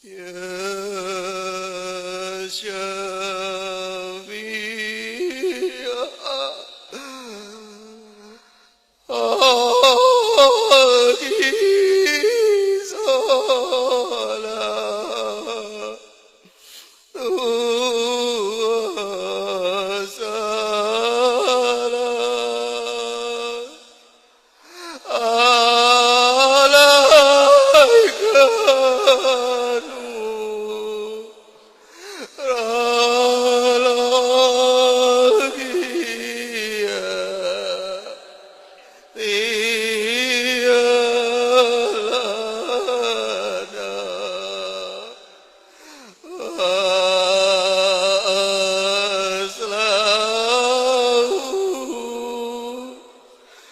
يا شفيع آهي صلاة وسلام عليك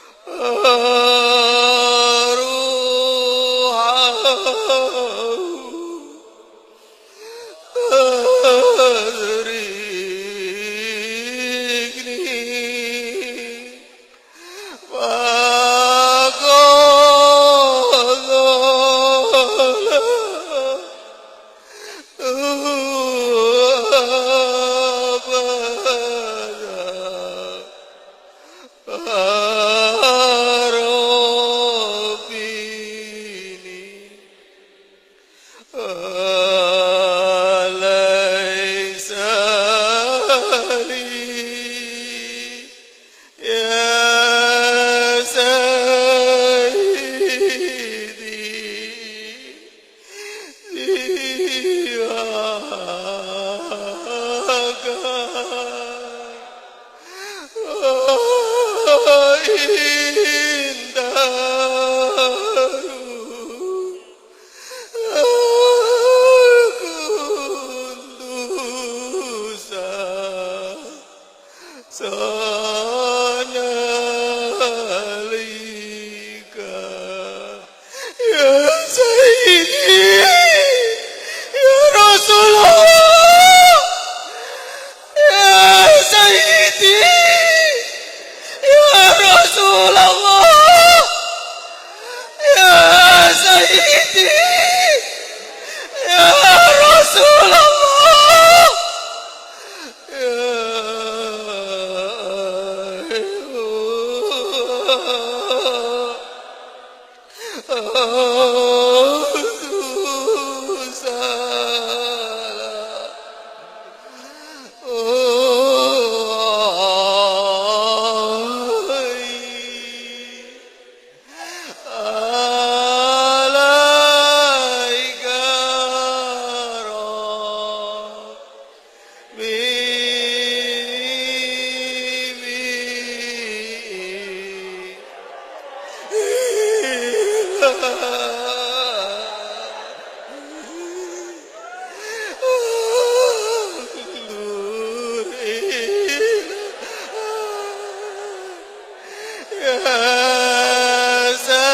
أدركني ليس لي يا سيدي سواك وإن داروا كنت سنالك يا سيدي يا رسول الله يا سيدي يا رسول الله يا سيدي يا رسول الله عليك يا سيدي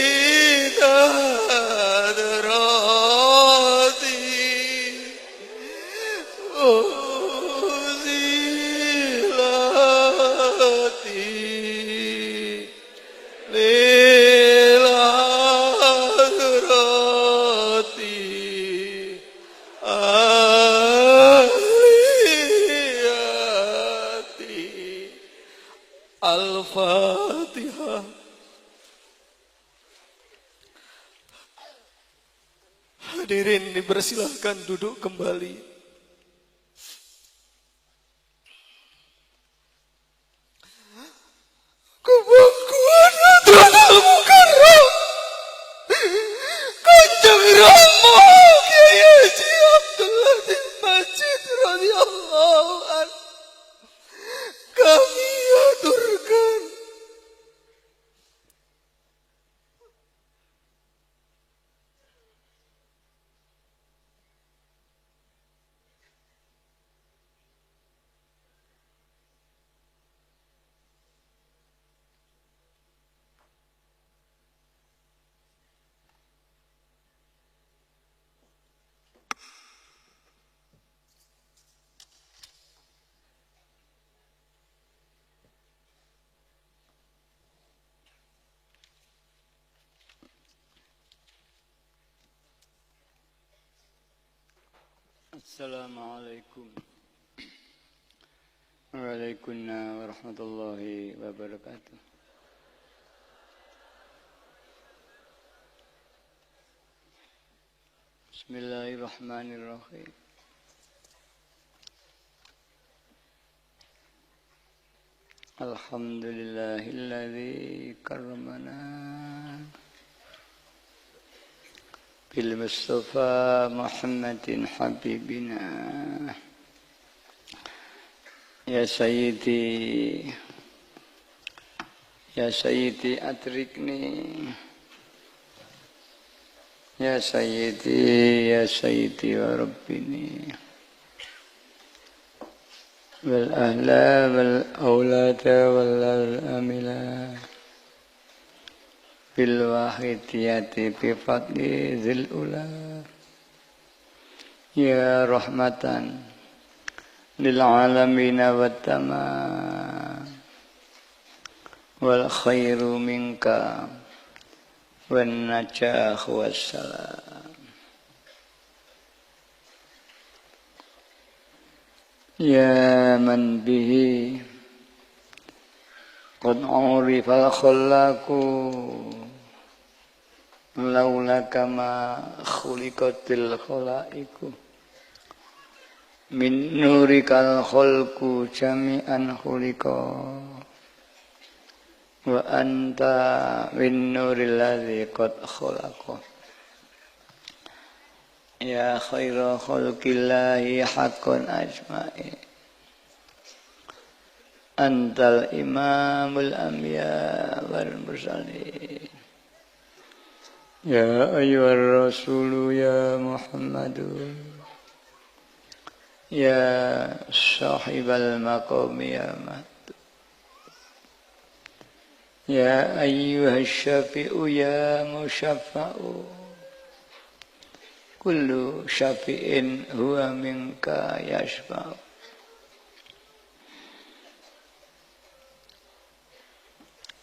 إذا دراتي أزيلتي للعذرات آلياتي الفاتحة. Hadirin dipersilahkan duduk kembali. Kebangkuan Ratul Mukarram Kanjeng Rama Kiai Haji Abdul Latif Masjid radhiyallahu anhu kami aturkan Assalamualaikum Waalaikumsalam warahmatullahi wabarakatuh. Bismillahirrahmanirrahim. Alhamdulillahilladzi karramana bil Mustafa Muhammadin habibina. Ya Sayyidi adrikni. Ya Sayyidi wa Rabbini. Wal ahla wal awlada wal amila bil wahidiyati bi fadli dzil ula. Ya rahmatan lil alamin wa tamam wal khairu minka wan najah wassalam. Ya man bihi qad urifal khallaqu laulaka ma khuliqatil khalaiqu min nurikal khalqu jami'an khuliqa wa anta min nuril ladzi qad khalaqa. Ya khaira khalqillahi haqqan ajma'i. Antal imamul anbiya wal mursalin. Ya ayyuhar rasulu ya Muhammadun. Ya sahibal maqami ya mahdu. Ya ayyuhash syafi'u ya musyaffa'u. Kullu syafi'in huwa minka yashfa'u.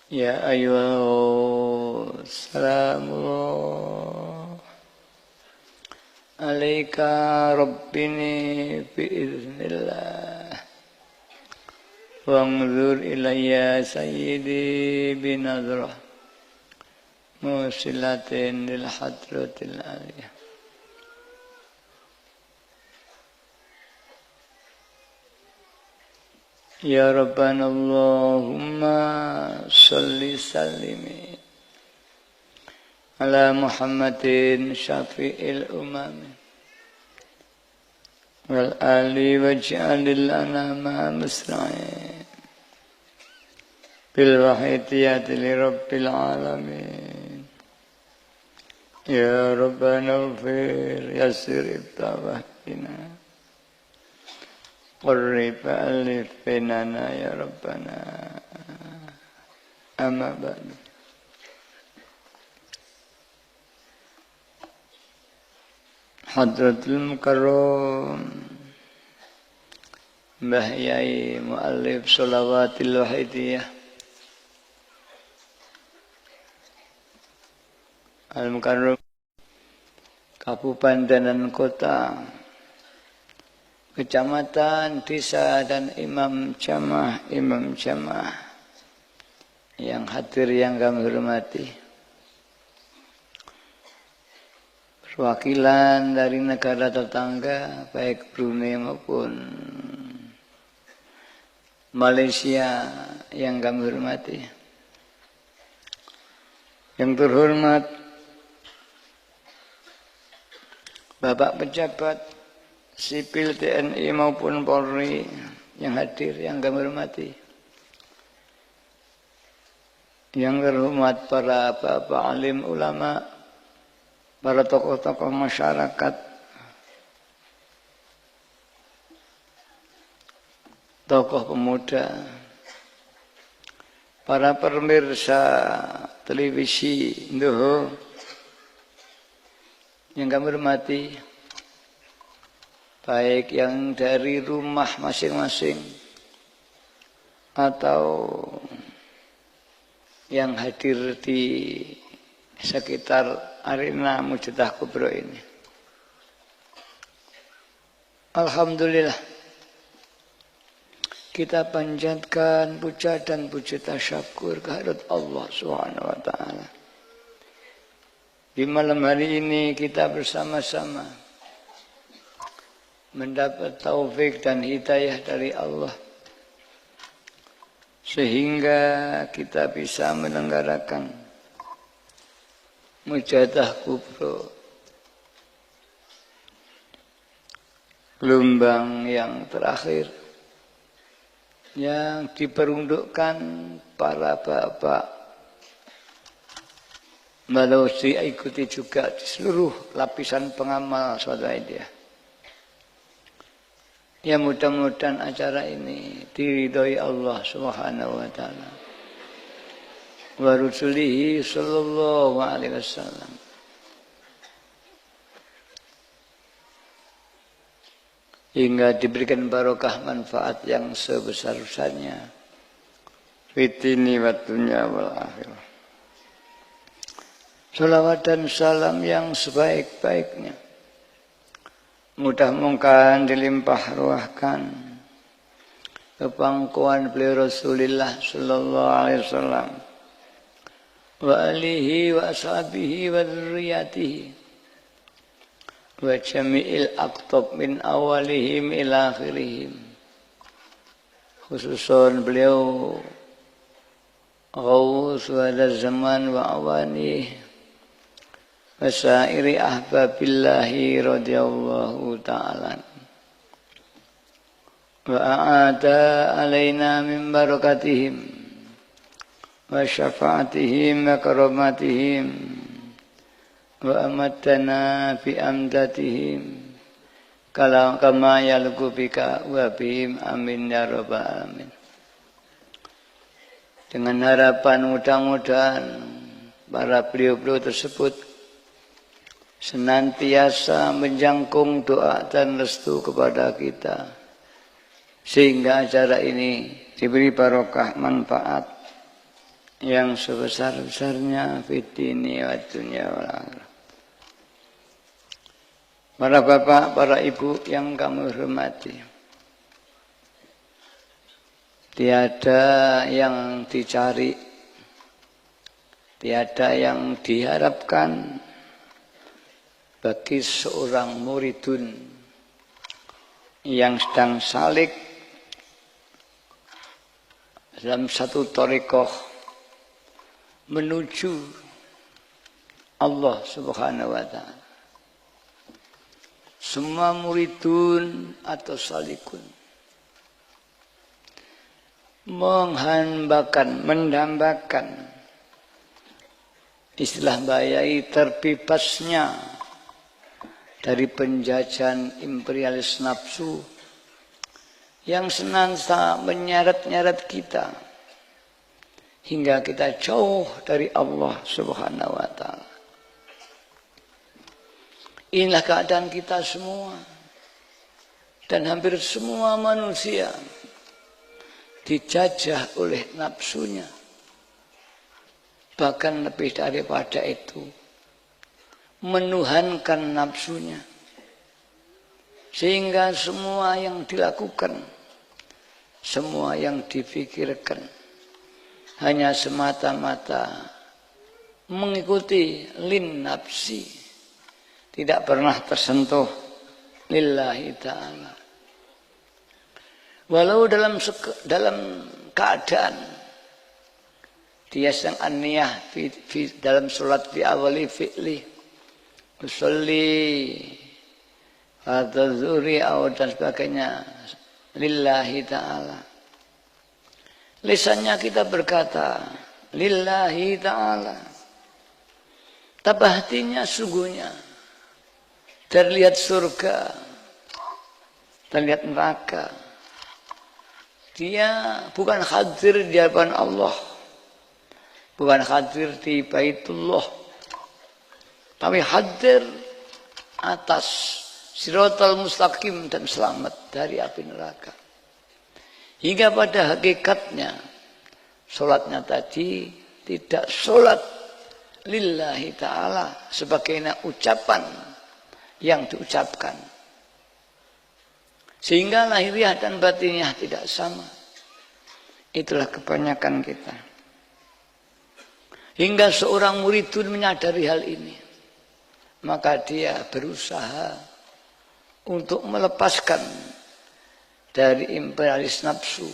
Ya ayyuhal salamu alaika rabbini biiznillah. Wanzur ilayya sayyidi binadrah musilatin lil hadratil aliyah. Ya Rabbana Allahumma salli sallimi ala Muhammadin syafi'il umami wal ali waj'alil anama musra'in bil wahidiyati li rabbil alamin. Ya Rabbana ighfir yassir ibtawahina Qurrib alif bainana ya Rabbana. Amma ba'du. Hadratul Mukarram Mbah Yai Mu'allif Shalawatil Wahidiyah Al-Mukarram Kabupaten dan Kota, kecamatan, desa, dan imam jamaah yang hadir yang kami hormati, perwakilan dari negara tetangga baik Brunei maupun Malaysia yang kami hormati, yang terhormat Bapak pejabat sipil TNI maupun Polri yang hadir, yang kami hormati, yang terhormat para bapak alim ulama, para tokoh-tokoh masyarakat, tokoh pemuda, para pemirsa televisi Indoho yang kami hormati, baik yang dari rumah masing-masing atau yang hadir di sekitar arena Mujadah Kubro ini. Alhamdulillah, kita panjatkan puja dan puji tasyukur kehadirat Allah Subhanahu wa taala. Di malam hari ini kita bersama-sama mendapat taufik dan hidayah dari Allah, sehingga kita bisa menyelenggarakan mujahadah kubro, gelombang yang terakhir yang diperundukkan para bapak melalui ikuti juga di seluruh lapisan pengamal suatu idea. Ya, mudah-mudahan acara ini diridhoi Allah Subhanahu wa taala wa rasulihi sallallahu alaihi wasallam. Hingga diberikan barokah manfaat yang sebesar-besarnya fitini wa dunya wal akhirah. Salawat dan salam yang sebaik-baiknya mudah-mudahan dilimpah ruahkan ke pangkuan beliau Rasulullah sallallahu alaihi wasallam wa alihi wa ashabihi wa dzurriyyatihi wa jami'il aqtab min awalihim ila akhirihim, khususon beliau Ghaus wal zaman wa awani wa sairi ahbabillahi radhiyallahu ta'ala wa a'ada alaina min barakatihim wa syafaatihim wa karamatihim wa amatana fi amdatihim kama yalqu bika wa bihim amin ya rabbal alamin. Dengan harapan mudah-mudahan para beliau-beliau tersebut senantiasa menjangkung doa dan restu kepada kita, sehingga acara ini diberi barokah manfaat yang sebesar-besarnya fitini wa dunya wal akhirah. Para bapak, para ibu yang kami hormati, tiada yang dicari, tiada yang diharapkan bagi seorang muridun yang sedang salik dalam satu thariqah menuju Allah Subhanahu wa taala. Semua muridun atau salikun mendambakan istilah bayai terbebasnya dari penjajahan imperialis nafsu yang senantiasa menyeret-nyeret kita hingga kita jauh dari Allah Subhanahu wa taala. Inilah keadaan kita semua dan hampir semua manusia dijajah oleh nafsunya. Bahkan lebih daripada itu, menuhankan nafsunya. Sehingga semua yang dilakukan, semua yang dipikirkan hanya semata-mata mengikuti lin nafsi, tidak pernah tersentuh lillahi ta'ala. Walau dalam keadaan dia sedang aniyah dalam sholat fi awali fi'li usolli atau zuri dan sebagainya lillahi ta'ala, lisannya kita berkata lillahi ta'ala, tapi hatinya sungguhnya terlihat surga, terlihat neraka. Dia bukan hadir di hadapan Allah, bukan hadir di Baitullah, tapi hadir atas Siratal Mustaqim dan selamat dari api neraka. Hingga pada hakikatnya sholatnya tadi tidak sholat lillahi ta'ala sebagaimana ucapan yang diucapkan. Sehingga lahiriah dan batiniah tidak sama. Itulah kebanyakan kita. Hingga seorang muridun menyadari hal ini. Maka dia berusaha untuk melepaskan dari imperialis nafsu.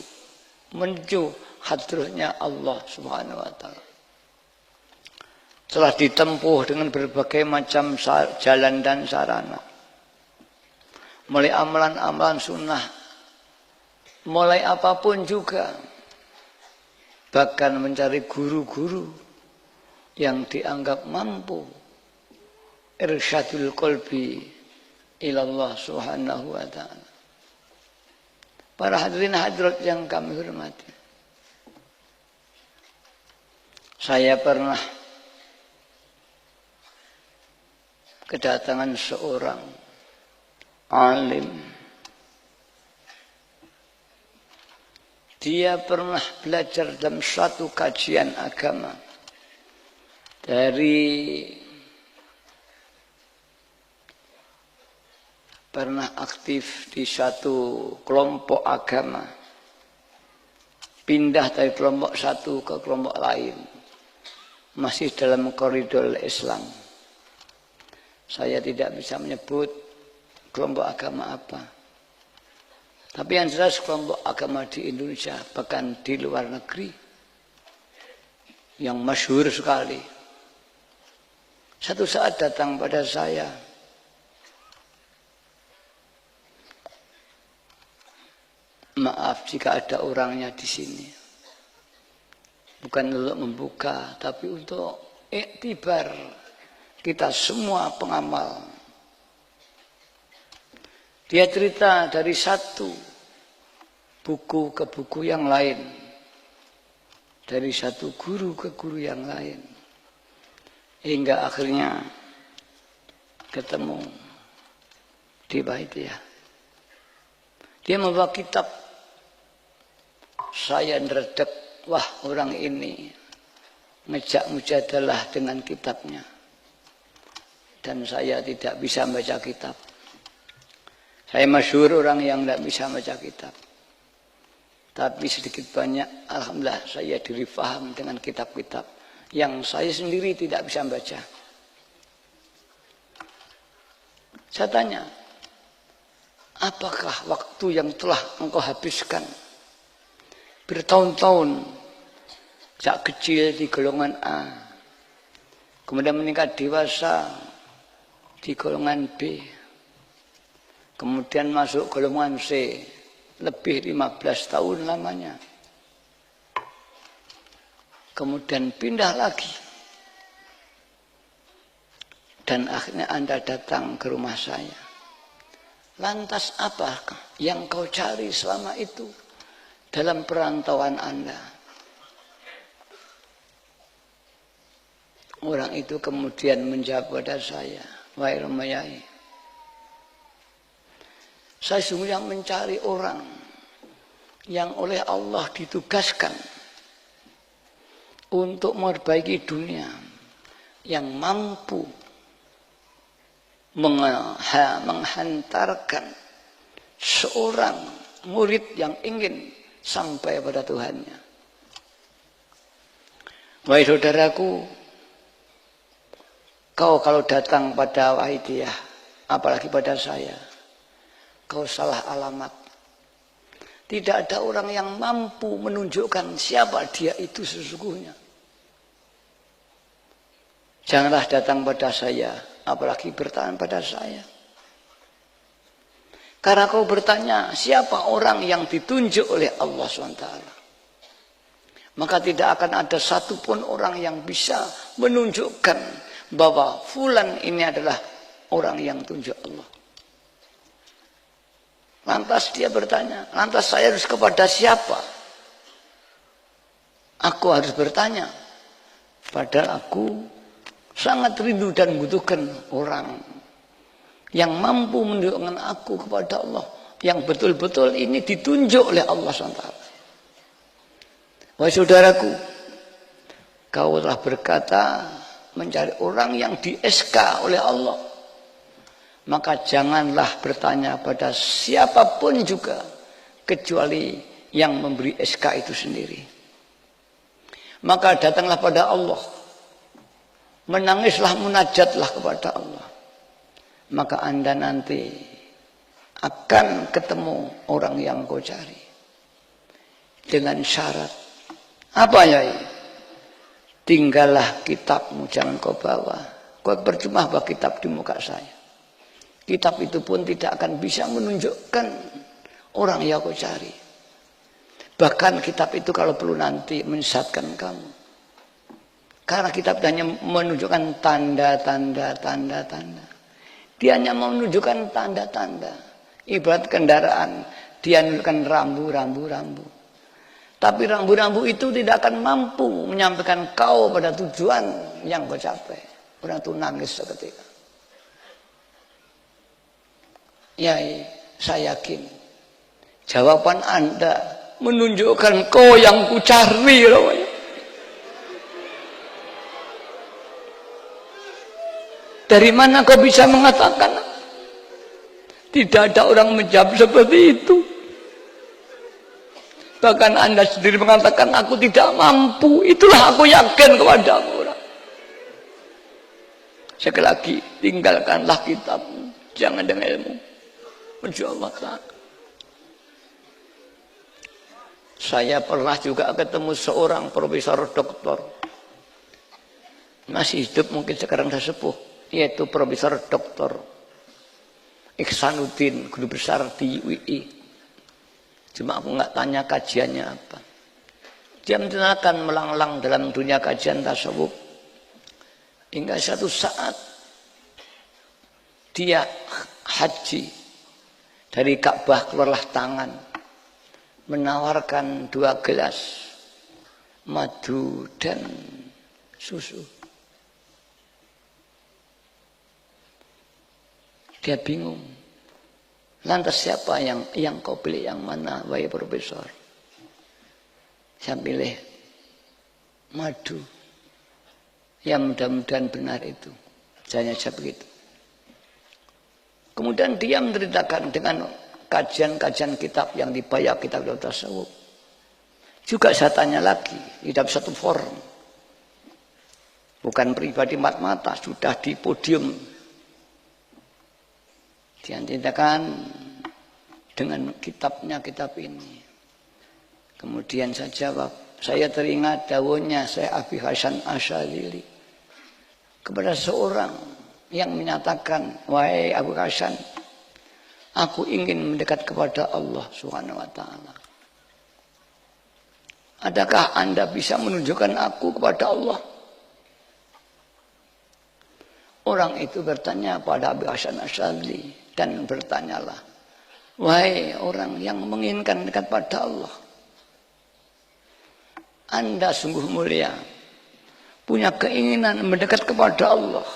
Menuju hadrahnya Allah Subhanahu wa ta'ala. Telah ditempuh dengan berbagai macam jalan dan sarana. Mulai amalan-amalan sunnah. Mulai apapun juga. Bahkan mencari guru-guru yang dianggap mampu irsyadul qalbi ilallah subhanahu wa ta'ala. Para hadirin hadirat yang kami hormati, saya pernah kedatangan seorang alim. Dia pernah belajar dalam suatu kajian agama dari pernah aktif di suatu kelompok agama, pindah dari kelompok satu ke kelompok lain, masih dalam koridor Islam. Saya tidak bisa menyebut kelompok agama apa. Tapi yang jelas kelompok agama di Indonesia, bahkan di luar negeri, yang masyhur sekali. Satu saat datang pada saya, maaf jika ada orangnya di sini. Bukan untuk membuka, tapi untuk iktibar kita semua pengamal. Dia cerita dari satu buku ke buku yang lain. Dari satu guru ke guru yang lain. Hingga akhirnya ketemu di Baitia. Dia membawa kitab. Saya neredek, wah orang ini ngejak mujadalah dengan kitabnya. Dan saya tidak bisa baca kitab. Saya masyhur orang yang tidak bisa baca kitab. Tapi sedikit banyak, alhamdulillah saya diri paham dengan kitab-kitab yang saya sendiri tidak bisa baca. Saya tanya, apakah waktu yang telah engkau habiskan bertahun-tahun sejak kecil di golongan A, kemudian meningkat dewasa di golongan B, kemudian masuk golongan C, lebih 15 tahun lamanya. Kemudian pindah lagi. Dan akhirnya Anda datang ke rumah saya. Lantas apakah yang kau cari selama itu dalam perantauan Anda? Orang itu kemudian menjawab pada saya, wahai Romayai, saya sungguhnya mencari orang yang oleh Allah ditugaskan untuk memperbaiki dunia, yang mampu menghantarkan seorang murid yang ingin sampai pada Tuhannya. Wahai saudaraku, kau kalau datang pada Wahidiyah, apalagi pada saya, kau salah alamat. Tidak ada orang yang mampu menunjukkan siapa dia itu sesungguhnya. Janganlah datang pada saya, apalagi bertanya pada saya. Karena kau bertanya siapa orang yang ditunjuk oleh Allah SWT, maka tidak akan ada satupun orang yang bisa menunjukkan bahwa fulan ini adalah orang yang tunjuk Allah. Lantas dia bertanya, lantas saya harus kepada siapa? Aku harus bertanya. Padahal aku sangat rindu dan membutuhkan orang yang mampu menunjukkan aku kepada Allah, yang betul-betul ini ditunjuk oleh Allah SWT. Wahai saudaraku, kau telah berkata mencari orang yang di SK oleh Allah. maka janganlah bertanya pada siapapun juga kecuali yang memberi SK itu sendiri. Maka datanglah pada Allah, menangislah, munajatlah kepada Allah, maka Anda nanti akan ketemu orang yang kau cari. Dengan syarat apa ya? Tinggallah kitabmu, jangan kau bawa. Kau percuma bawa kitab di muka saya. Kitab itu pun tidak akan bisa menunjukkan orang yang kau cari. Bahkan kitab itu kalau perlu nanti menyesatkan kamu. Karena kitab hanya menunjukkan tanda-tanda. Dia hanya menunjukkan tanda-tanda. Ibarat kendaraan, dia menunjukkan rambu. Tapi rambu-rambu itu tidak akan mampu menyampaikan kau pada tujuan yang kau capai. Orang itu nangis seketika. Ya, saya yakin jawaban Anda menunjukkan kau yang ku cari. Dari mana kau bisa mengatakan? Tidak ada orang menjawab seperti itu. Bahkan Anda sendiri mengatakan aku tidak mampu. Itulah aku yakin kepadamu. Sekali lagi, tinggalkanlah kitabmu, jangan dengan ilmu. Insyaallah. Saya pernah juga ketemu seorang profesor doktor, masih hidup mungkin sekarang sudah sepuh, yaitu Profesor Doktor Ihsanuddin, guru besar di UI. Cuma aku nggak tanya kajiannya apa. Dia menceritakan melanglang dalam dunia kajian tasawuf. Hingga satu saat dia haji, dari Ka'bah keluarlah tangan, menawarkan 2 gelas madu dan susu. Dia bingung. Lantas siapa yang kau pilih, yang mana, wahai profesor? Saya pilih madu. Ya mudah-mudahan benar itu. Saya begitu. Kemudian dia menceritakan dengan kajian-kajian kitab yang dibayar kitab tasawuf. Juga saya tanya lagi di dalam satu forum. Bukan pribadi mata-mata, sudah di podium. Dia ceritakan dengan kitab ini. Kemudian saya jawab, saya teringat dawuhnya Syekh Abi Hasan Asyadzili kepada seorang yang menyatakan, wahai Abu Hasan, aku ingin mendekat kepada Allah Subhanahu wa taala. Adakah Anda bisa menunjukkan aku kepada Allah? Orang itu bertanya pada Abi Hasan Asyadzili dan bertanyalah, wahai orang yang menginginkan dekat pada Allah, Anda sungguh mulia, punya keinginan mendekat kepada Allah.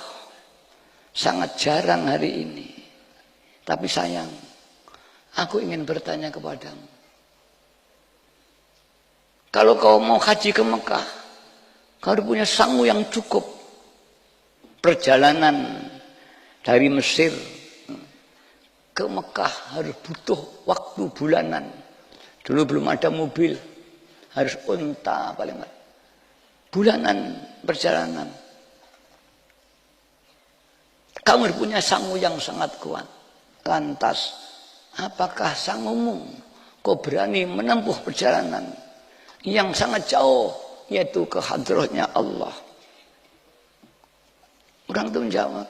Sangat jarang hari ini. Tapi sayang, aku ingin bertanya kepadamu. Kalau kau mau haji ke Mekah, kau punya sangu yang cukup. Perjalanan dari Mesir ke Mekah harus butuh waktu bulanan. Dulu belum ada mobil, harus unta paling banyak. Bulanan perjalanan. Kamu punya sangu yang sangat kuat. Lantas, apakah sangumu kau berani menempuh perjalanan yang sangat jauh, yaitu ke hadrahnya Allah? Orang itu menjawab,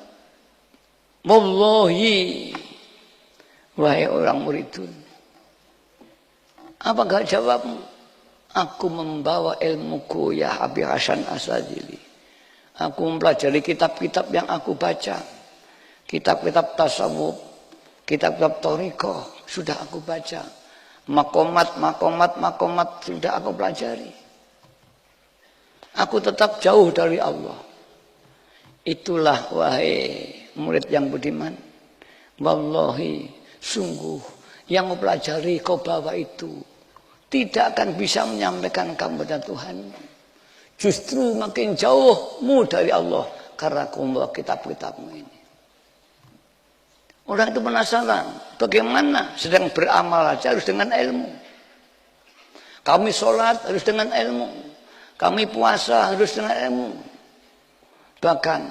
wallahi, wahai orang muridun, apakah jawabmu? Aku membawa ilmuku ya Abi Hasan Asyadzili. Aku mempelajari kitab-kitab yang aku baca. Kitab-kitab tasawuf, kitab-kitab thariqah sudah aku baca. Makomat sudah aku pelajari. Aku tetap jauh dari Allah. Itulah wahai murid yang budiman. Wallahi, sungguh yang mempelajari kau bawa itu tidak akan bisa menyampaikan kamu kepada Tuhan. Justru makin jauhmu dari Allah karena kau membawa kitab-kitabmu ini. Orang itu penasaran, bagaimana sedang beramal aja harus dengan ilmu. Kami sholat harus dengan ilmu. Kami puasa harus dengan ilmu. Bahkan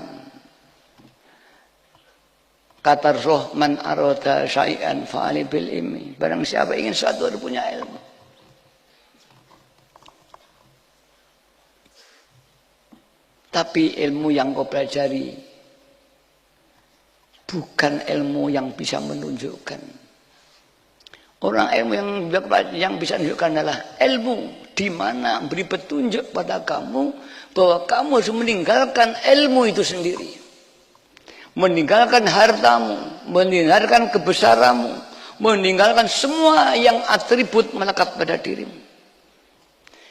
kata roh man arada syai'an fa'ali bil ilmi. Barang siapa ingin sesuatu harus punya ilmu. Tapi ilmu yang kau pelajari bukan ilmu yang bisa menunjukkan. Orang ilmu yang bisa menunjukkan adalah ilmu di mana beri petunjuk pada kamu bahwa kamu harus meninggalkan ilmu itu sendiri. Meninggalkan hartamu, meninggalkan kebesaranmu, meninggalkan semua yang atribut melekat pada dirimu.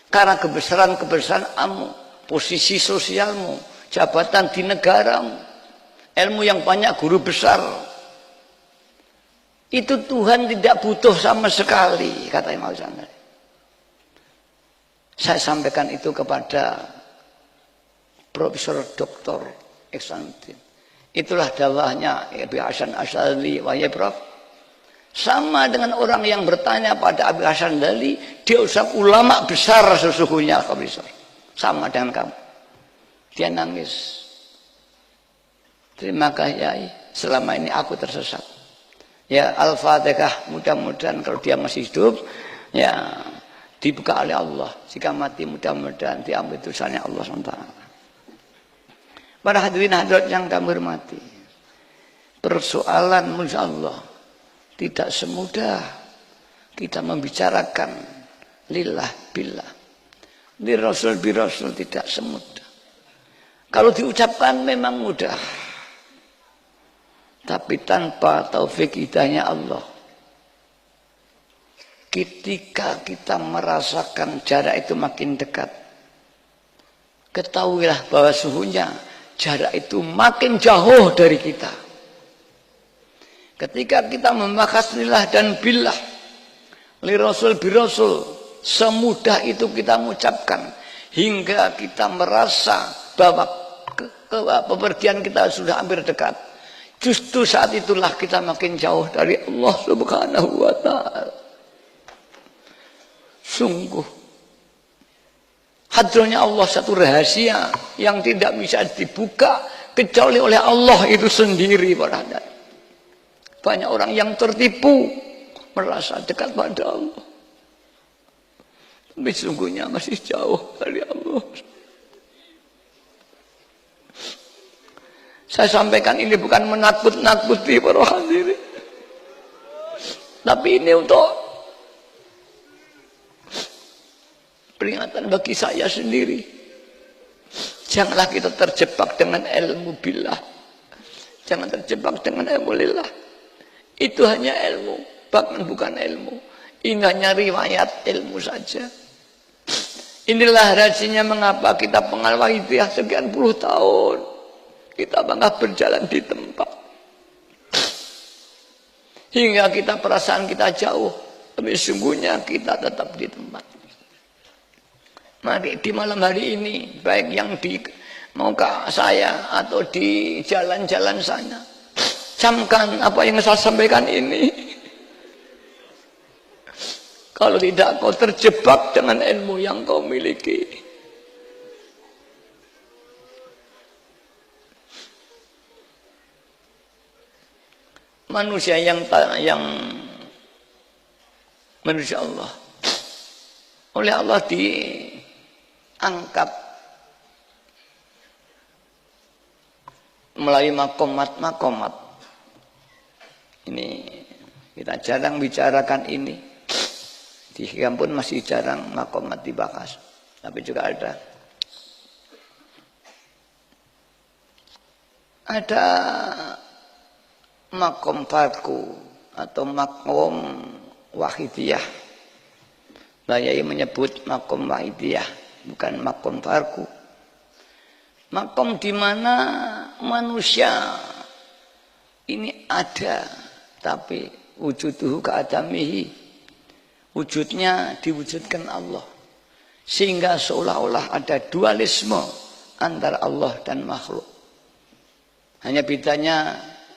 Karena kebesaran-kebesaranmu, posisi sosialmu, jabatan di negaramu, ilmu yang banyak guru besar, itu Tuhan tidak butuh sama sekali, kata Imam Ghazali. Saya sampaikan itu kepada Profesor Dr. Ihsanuddin. Itulah dakwahnya Abi Hasan Asy'adili, wahai Prof. Sama dengan orang yang bertanya pada Abi Hasan Asy'adili, dia usah ulama besar sesungguhnya, Profesor. Sama dengan kamu. Dia nangis. Terima kasih Yai, selama ini aku tersesat. Ya Al-Fatihah, mudah-mudahan kalau dia masih hidup, ya dibuka oleh Allah. Jika mati mudah-mudahan diambil dosanya Allah SWT. Para hadirin hadirat yang kami hormati, persoalan Masya Allah tidak semudah kita membicarakan lillah billah. Li Rasul bi Rasul tidak semudah. Kalau diucapkan memang mudah. Tapi tanpa taufik hidayahnya Allah. Ketika kita merasakan jarak itu makin dekat, ketahuilah bahwa sesungguhnya jarak itu makin jauh dari kita. Ketika kita membahas lillah dan billah, li Rasul bi Rasul, semudah itu kita mengucapkan hingga kita merasa bahwa pepergian kita sudah hampir dekat. Justru saat itulah kita makin jauh dari Allah Subhanahu wa ta'ala. Sungguh hadirnya Allah satu rahasia yang tidak bisa dibuka kecuali oleh Allah itu sendiri. Banyak orang yang tertipu merasa dekat pada Allah, tapi sungguhnya masih jauh dari Allah. Saya sampaikan ini bukan menakut-nakuti para hadirin, tapi ini untuk peringatan bagi saya sendiri. Janganlah kita terjebak dengan ilmu billah. Jangan terjebak dengan ilmu lillah. Itu hanya ilmu, bahkan bukan ilmu. Ini hanya riwayat ilmu saja. Inilah rahasianya mengapa kita pengamal hidayah sekian puluh tahun. Kita bangga berjalan di tempat. Hingga kita perasaan kita jauh. Tapi sungguhnya kita tetap di tempat. Mari di malam hari ini, baik yang di muka saya atau di jalan-jalan sana, camkan apa yang saya sampaikan ini. Kalau tidak kau terjebak dengan ilmu yang kau miliki. Manusia yang manusia Allah oleh Allah diangkat melalui makomat. Ini kita jarang bicarakan ini. Di Hikam pun masih jarang makomat dibahas. Tapi juga ada makom farku atau makom wahidiyah. Bayai menyebut makom wahidiyah, bukan makom farku. Makom di mana manusia ini ada, tapi wujuduhu ka'adamihi, wujudnya diwujudkan Allah, sehingga seolah-olah ada dualisme antara Allah dan makhluk. Hanya bedanya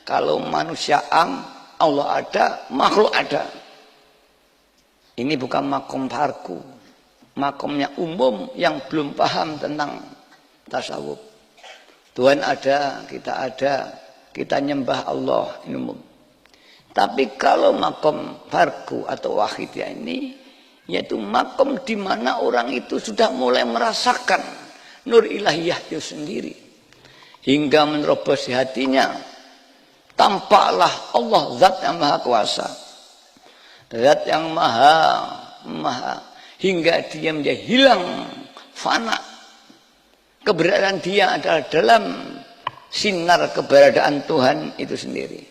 Kalau manusia Allah ada, makhluk ada. Ini bukan makom farku, makomnya umum yang belum paham tentang tasawuf. Tuhan ada, kita nyembah Allah ini umum. Tapi kalau makom farku atau wahidiyah ini, yaitu makom di mana orang itu sudah mulai merasakan nur ilahiyah itu sendiri, hingga menerobos hatinya, tampaklah Allah zat yang maha kuasa, zat yang maha, hingga dia menjadi hilang, fana. Keberadaan dia adalah dalam sinar keberadaan Tuhan itu sendiri.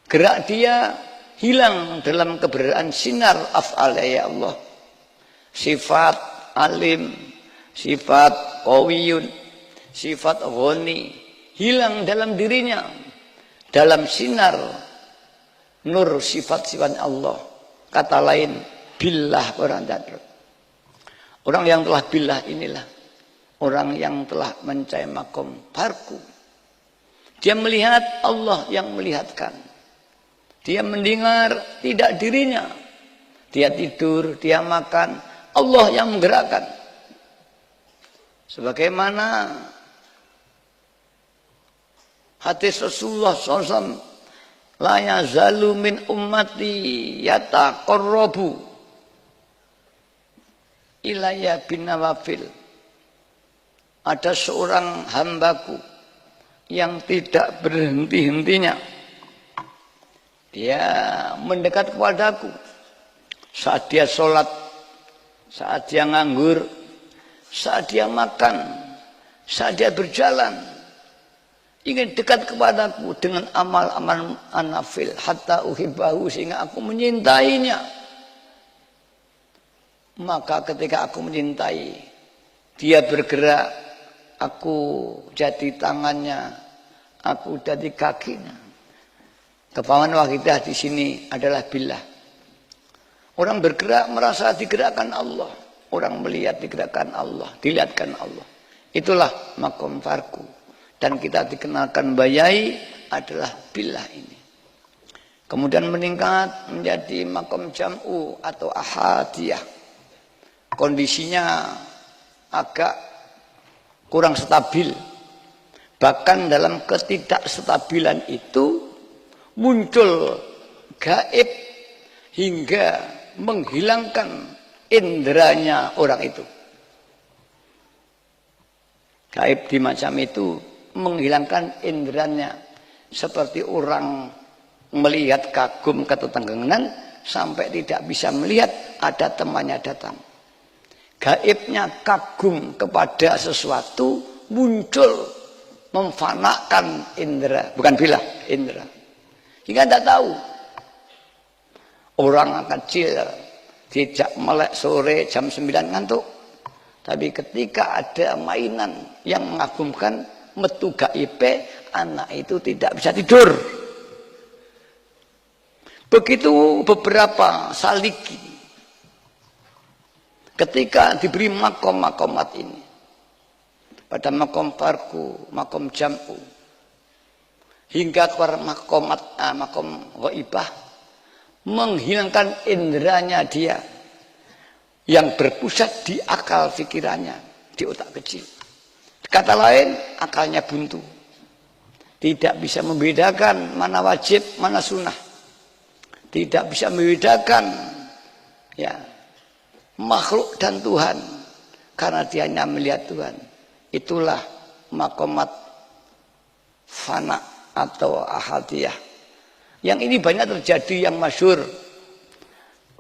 Gerak dia hilang dalam keberadaan sinar af'al ya Allah. Sifat alim, sifat qawiyun, sifat ghani, hilang dalam dirinya. Dalam sinar nur sifat-sifat Allah. Kata lain, billah orang dadrut. Orang yang telah billah inilah orang yang telah mencapai makom farku. Dia melihat Allah yang melihatkan. Dia mendengar tidak dirinya. Dia tidur, dia makan, Allah yang menggerakkan. Sebagaimana hadis Rasulullah SAW, la yazalu min ummati yataqarrabu ilayya bin nawafil. Ada seorang hambaku yang tidak berhenti-hentinya. Dia mendekat kepadaku saat dia sholat, saat dia nganggur, saat dia makan, saat dia berjalan. Ingin dekat kepadaku dengan amal-amal anafil hatta uhibbahu, sehingga aku menyintainya. Maka ketika aku menyintai, dia bergerak, aku jadi tangannya, aku jadi kakinya. Kepahaman wahidah di sini adalah billah. Orang bergerak merasa digerakkan Allah, orang melihat digerakkan Allah, dilihatkan Allah. Itulah makom farku. Dan kita dikenalkan bayai adalah billah ini. Kemudian meningkat menjadi makom jam'u atau ahadiyah. Kondisinya agak kurang stabil. Bahkan dalam ketidakstabilan itu muncul gaib hingga menghilangkan inderanya orang itu. Gaib di macam itu menghilangkan inderanya, seperti orang melihat kagum ketetanggangan sampai tidak bisa melihat ada temannya datang. Gaibnya kagum kepada sesuatu muncul memfanakan indera, bukan bila indera. Hingga tidak tahu. Orang kecil dijak melek sore jam 9 ngantuk. Tapi ketika ada mainan yang mengagumkan, metu gaib, anak itu tidak bisa tidur. Begitu beberapa saliki. Ketika diberi makom-makomat ini. Pada makom farku, makom jam'u. Hingga keluar makom ghaibah. Menghilangkan inderanya dia. Yang berpusat di akal pikirannya. Di otak kecil. Kata lain, akalnya buntu. Tidak bisa membedakan mana wajib, mana sunnah. Tidak bisa membedakan ya, makhluk dan Tuhan. Karena dia hanya melihat Tuhan. Itulah makomat fana atau ahadiyah. Yang ini banyak terjadi yang masyhur.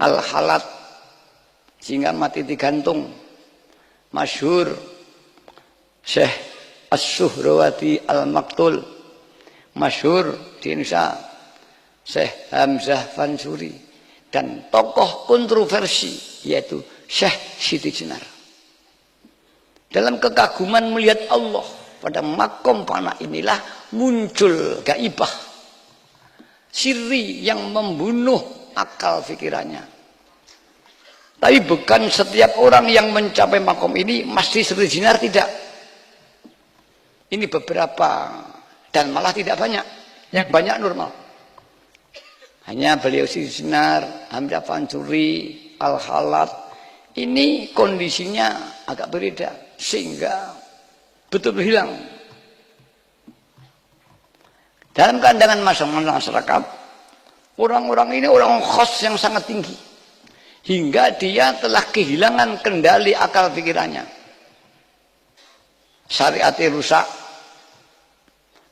Al-halat, sehingga mati digantung. Masyhur Syekh As-Suhrawati Al-Maktul. Masyhur di Indonesia Syekh Hamzah Fansuri. Dan tokoh kontroversi yaitu Syekh Siti Jenar. Dalam kekaguman melihat Allah pada makom fana inilah muncul gaibah. Sirri yang membunuh akal pikirannya. Tapi bukan setiap orang yang mencapai makom ini mesti Siti Jenar, tidak. Ini beberapa dan malah tidak banyak. Yang banyak normal. Hanya beliau Sinar, Hamzah Fansuri, Al-Halat, ini kondisinya agak berbeda sehingga betul hilang. Dalam pandangan masyarakat, orang-orang ini orang khos yang sangat tinggi. Hingga dia telah kehilangan kendali akal pikirannya. Syariatnya rusak.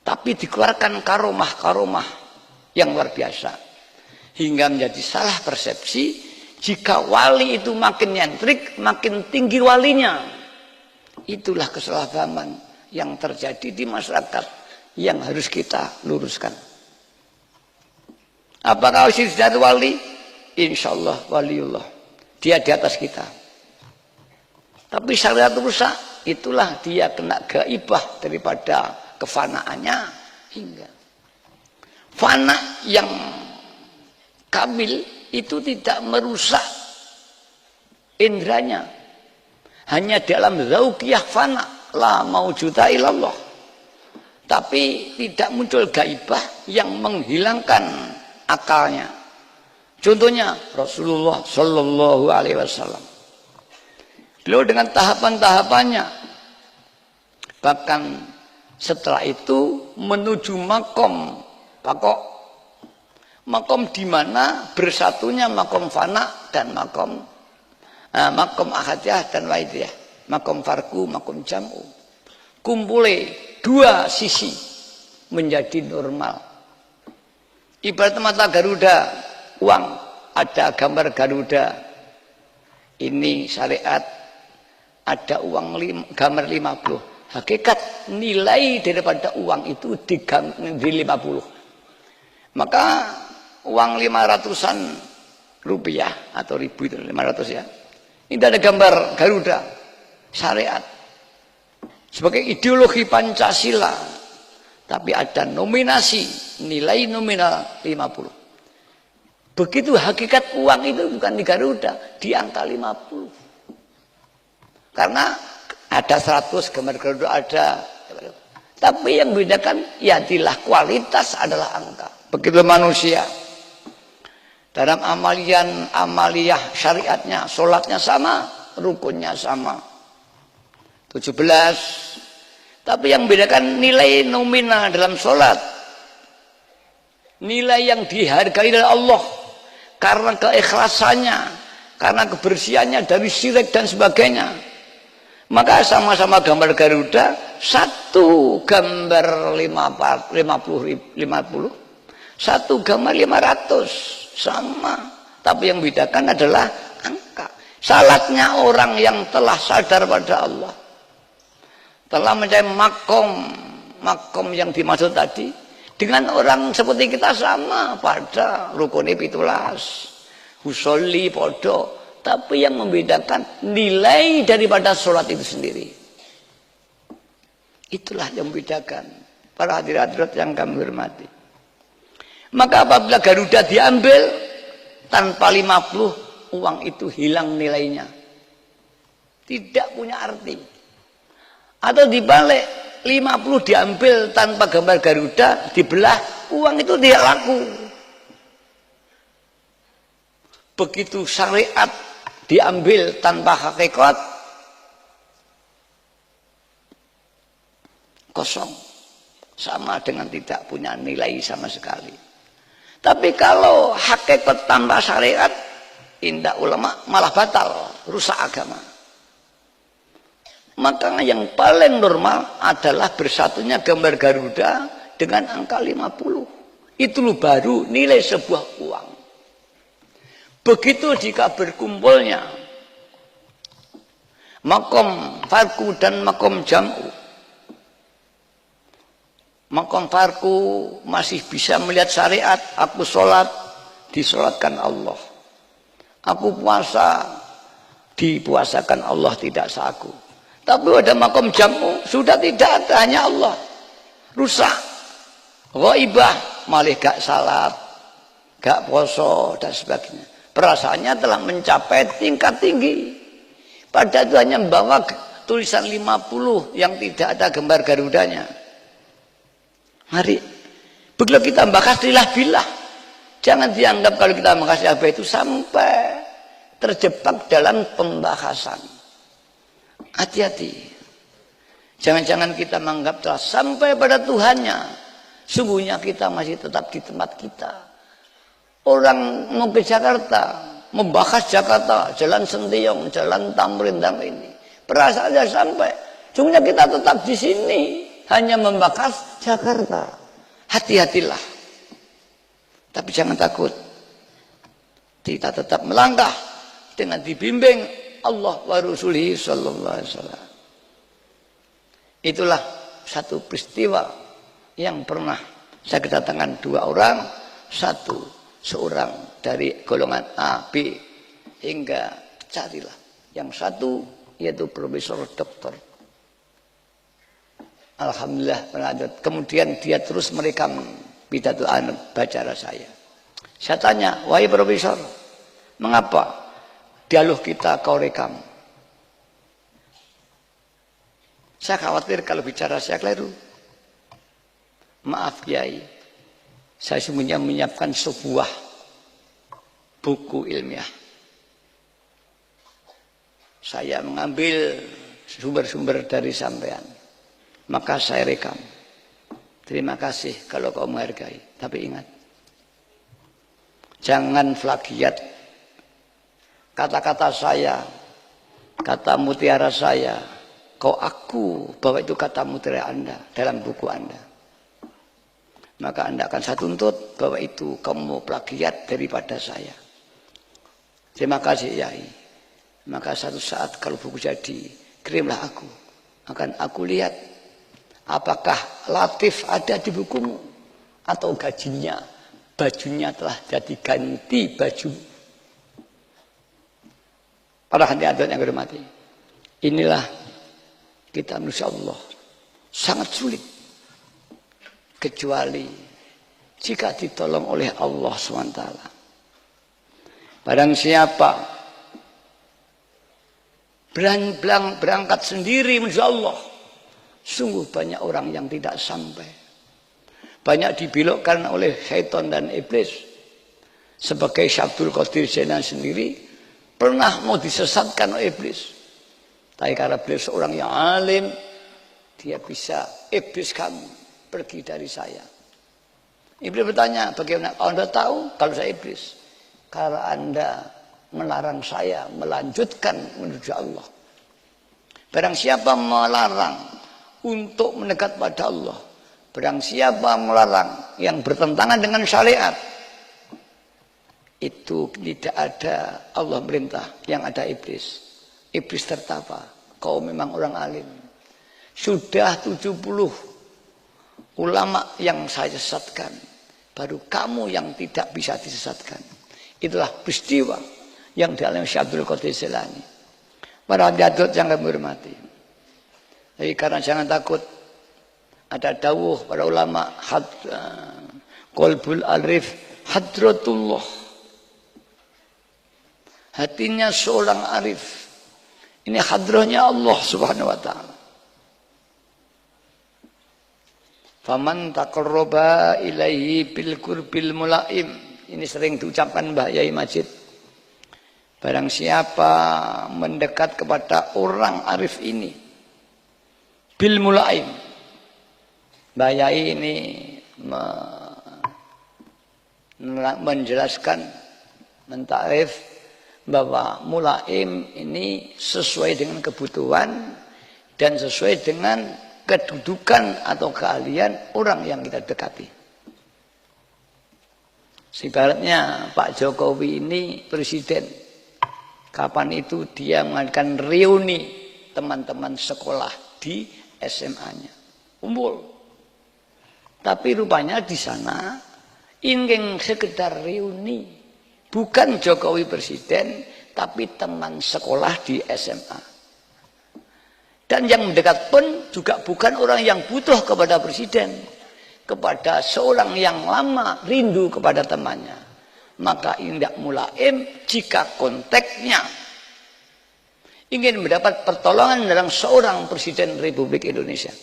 Tapi dikeluarkan karomah-karomah yang luar biasa. Hingga menjadi salah persepsi, jika wali itu makin nyentrik, makin tinggi walinya. Itulah kesalahpahaman yang terjadi di masyarakat yang harus kita luruskan. Apakah dari wali? Insya Allah waliullah. Dia di atas kita. Tapi syariat rusak, itulah dia kena gaibah daripada kefanaannya hingga. Fana yang kamil itu tidak merusak indranya. Hanya dalam zauqiyah fana, la maujuda illallah. Tapi tidak muncul gaibah yang menghilangkan akalnya. Contohnya Rasulullah Shallallahu Alaihi Wasallam. Beliau dengan tahapan-tahapannya. Bahkan setelah itu menuju makom pakok. Makom di mana bersatunya makom fana dan makom ahadiyah dan waidiyah. Makom farku, makom jam'u. Kumpule dua sisi menjadi normal. Ibarat mata Garuda, uang, ada gambar Garuda. Ini syariat, ada uang gambar 50. Hakikat nilai daripada uang itu di 50. Maka uang 500-an rupiah atau ribu itu 500 ya. Ini ada gambar Garuda, syariat. Sebagai ideologi Pancasila. Tapi ada nominasi, nilai nominal 50. Begitu hakikat uang itu bukan di Garuda, di angka 50. Karena ada 100 gambar Garuda ada. Tapi yang membedakan ya adalah kualitas adalah angka. Begitu manusia. Dalam amaliyah syariatnya, sholatnya sama, rukunnya sama. 17. Tapi yang membedakan nilai nominal dalam sholat. Nilai yang dihargai oleh Allah. Karena keikhlasannya. Karena kebersihannya dari syirik dan sebagainya. Maka sama-sama gambar Garuda. Satu gambar 50. Satu gambar 500. Sama. Tapi yang membedakan adalah angka. Salatnya orang yang telah sadar pada Allah. Telah mencapai makom yang dimaksud tadi dengan orang seperti kita sama pada rukun 17 usolli podo, tapi yang membedakan nilai daripada sholat itu sendiri. Itulah yang membedakan para hadirat yang kami hormati. Maka apabila Garuda diambil tanpa 50, uang itu hilang nilainya, tidak punya arti. Atau dibalik 50 diambil tanpa gambar Garuda, dibelah, uang itu tidak laku. Begitu syariat diambil tanpa hakikat, kosong. Sama dengan tidak punya nilai sama sekali. Tapi kalau hakikat tanpa syariat, indah ulama malah batal, rusak agama. Maka yang paling normal adalah bersatunya gambar Garuda dengan angka 50. Itu baru nilai sebuah uang. Begitu jika berkumpulnya makom farku dan makom jam'u. Makom farku masih bisa melihat syariat. Aku sholat, disolatkan Allah. Aku puasa, dipuasakan Allah, tidak saku. Tapi ada makom jam'u, sudah tidak ada, hanya Allah. Rusak. Ghaibah, malah gak salat, gak poso, dan sebagainya. Perasaannya telah mencapai tingkat tinggi. Padahal itu hanya membawa tulisan 50 yang tidak ada gambar Garudanya. Mari, Begitu kita membahas lillah billah, jangan dianggap kalau kita membahas lillah billah itu sampai terjebak dalam pembahasan. Hati-hati. Jangan-jangan kita menganggap telah sampai pada Tuhannya. Sungguhnya kita masih tetap di tempat kita. Orang mau ke Jakarta, membahas Jakarta, jalan Sentiong, jalan Tamrin dan ini. Perasaannya sampai. Sungguhnya kita tetap di sini, hanya membahas Jakarta. Hati-hatilah. Tapi jangan takut. Kita tetap melangkah dengan dibimbing Allah wa Rasulih sallallahu alaihi wasallam. Itulah satu peristiwa yang pernah saya kedatangan 2 orang, seorang dari golongan A, B, hingga carilah. Yang satu yaitu Profesor Doktor. Alhamdulillah melanjut. Kemudian dia terus merekam pidato bacara saya. Saya tanya, wahai Profesor, mengapa dialog kita kau rekam? Saya khawatir kalau bicara saya keliru. Maaf Kiai, saya semuanya menyiapkan sebuah buku ilmiah. Saya mengambil sumber-sumber dari sampean, maka saya rekam. Terima kasih kalau kau menghargai. Tapi ingat, jangan plagiat kata-kata saya, kata mutiara saya. Kau aku bahwa itu kata mutiara Anda dalam buku Anda. Maka Anda akan saya tuntut bahwa itu kamu plagiat daripada saya. Terima kasih Yai. Maka satu saat kalau buku jadi, kirimlah aku. Akan aku lihat apakah Latif ada di bukumu atau gajinya, bajunya telah jadi ganti baju. Para hadirin yang hormati, inilah kita manusia Allah sangat sulit kecuali jika ditolong oleh Allah SWT. Barang siapa berangkat sendiri menuju Allah, sungguh banyak orang yang tidak sampai. Banyak dibelokkan oleh syaitan dan iblis. Sebagai Syabdul Qadir Jailani sendiri pernah mau disesatkan oleh iblis. Tapi karena beliau seorang yang alim, dia bisa, iblis kamu pergi dari saya. Iblis bertanya, bagaimana Anda tahu kalau saya iblis? Karena Anda melarang saya melanjutkan menuju Allah. Barang siapa melarang untuk mendekat pada Allah, barang siapa melarang yang bertentangan dengan syariat, itu tidak ada Allah merintah, yang ada iblis. Iblis tertawa, kau memang orang alim. Sudah 70 ulama yang saya sesatkan, baru kamu yang tidak bisa disesatkan. Itulah peristiwa yang dialami Syekh Abdul Qadir Jailani. Para hadirin yang kami hormati. Jadi karena jangan takut, ada dawuh para ulama, qalbul arif hadratullah. Hatinya seorang arif, ini hadrahnya Allah Subhanahu wa ta'ala. Faman taqarraba ilaihi bil qurbil mulaim. Ini sering diucapkan Mbah Yai Majid. Barang siapa mendekat kepada orang arif ini bil mulaim. Mbah Yai ini menjelaskan, mentakrif bahwa mulaim ini sesuai dengan kebutuhan dan sesuai dengan kedudukan atau keahlian orang yang kita dekati. Ibaratnya Pak Jokowi ini presiden, kapan itu dia mengadakan reuni teman-teman sekolah di SMA-nya, kumpul. Tapi rupanya di sana ingin sekedar reuni. Bukan Jokowi presiden, tapi teman sekolah di SMA. Dan yang mendekat pun juga bukan orang yang butuh kepada presiden. Kepada seorang yang lama rindu kepada temannya. Maka indah mulaim jika konteksnya ingin mendapat pertolongan dalam seorang presiden Republik Indonesia.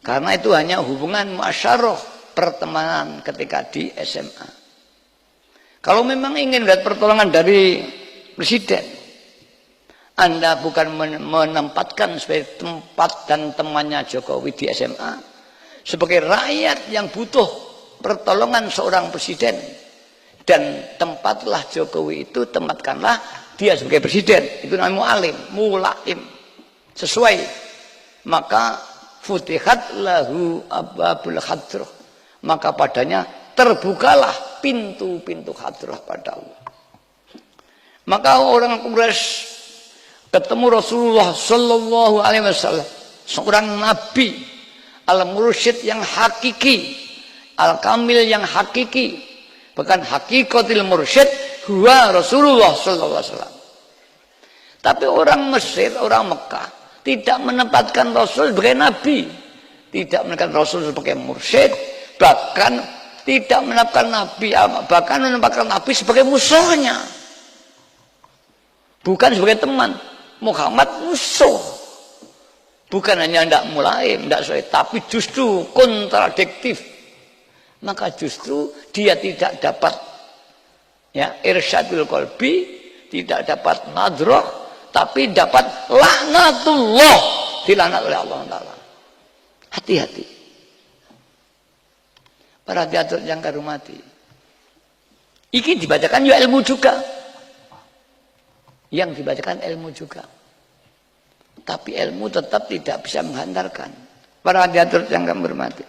Karena itu hanya hubungan muasyarah, pertemanan ketika di SMA. Kalau memang ingin lihat pertolongan dari presiden, Anda bukan menempatkan sebagai tempat dan temannya Jokowi di SMA, sebagai rakyat yang butuh pertolongan seorang presiden, dan tempatlah Jokowi itu, tempatkanlah dia sebagai presiden. Itu namanya mu'alim, mulaim, sesuai. Maka futihat lahu abwabul hadrah, maka padanya terbukalah pintu-pintu hadrah pada Allah. Maka orang Quraisy ketemu Rasulullah Sallallahu Alaihi Wasallam, seorang nabi, al-mursyid yang hakiki, al-kamil yang hakiki, bahkan hakikatil mursyid huwa Rasulullah Sallallahu Alaihi Wasallam. Tapi orang Mesir, orang Mekah tidak menempatkan Rasul sebagai nabi, tidak menempatkan Rasul sebagai mursyid, bahkan tidak menempatkan nabi, bahkan menempatkan nabi sebagai musuhnya, bukan sebagai teman. Muhammad musuh, bukan hanya tidak mulai, tidak sesuai, tapi justru kontradiktif. Maka justru dia tidak dapat irsyadul qalbi, tidak dapat nadroh, tapi dapat laknatullah, dilaknat oleh Allah Ta'ala. Hati-hati para diatur yang karumati. Ini dibacakan ya ilmu juga, yang dibacakan ilmu juga, tapi ilmu tetap tidak bisa menghantarkan. Para diatur yang kami hormati,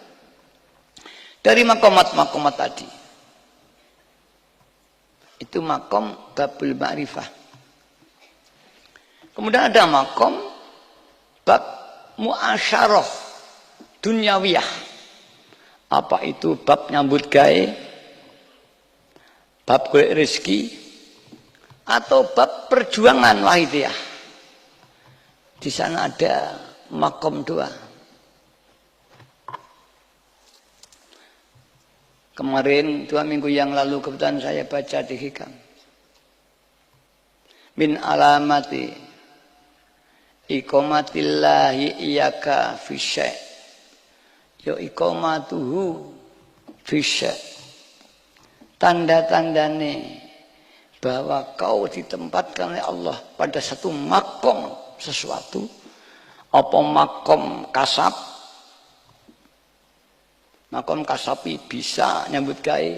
dari makomat-makomat tadi, itu makom babul ma'rifah. Kemudian ada makom bab muasyarah dunyawiyah. Apa itu? Bab nyambut gawe, bab golek rezeki, atau bab perjuangan wahidiyah. Di sana ada makom 2. Kemarin 2 minggu yang lalu kebetulan saya baca di Hikam. Min alamati iqamatillahi iyaka fi syai', ya iqamatuhu fi syai'. Tanda-tandane bahwa kau ditempatkan oleh Allah pada satu makom sesuatu, apa makom kasab. Makom kasapi bisa nyambut gawe,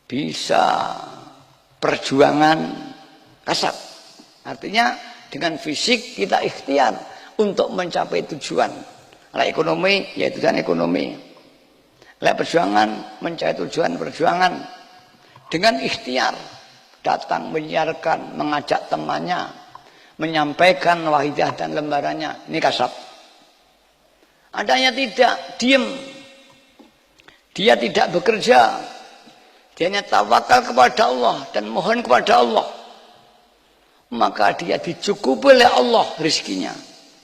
bisa perjuangan kasab. Artinya dengan fisik kita ikhtiar untuk mencapai tujuan. Lah ekonomi ya tujuan ekonomi. Lah perjuangan mencapai tujuan perjuangan. Dengan ikhtiar datang menyiarkan, mengajak temannya, menyampaikan wahidah dan lembarannya. Ini kasab. Adanya tidak, diem. Dia tidak bekerja. Dia hanya tawakal kepada Allah dan mohon kepada Allah. Maka dia dicukupi oleh Allah rezekinya.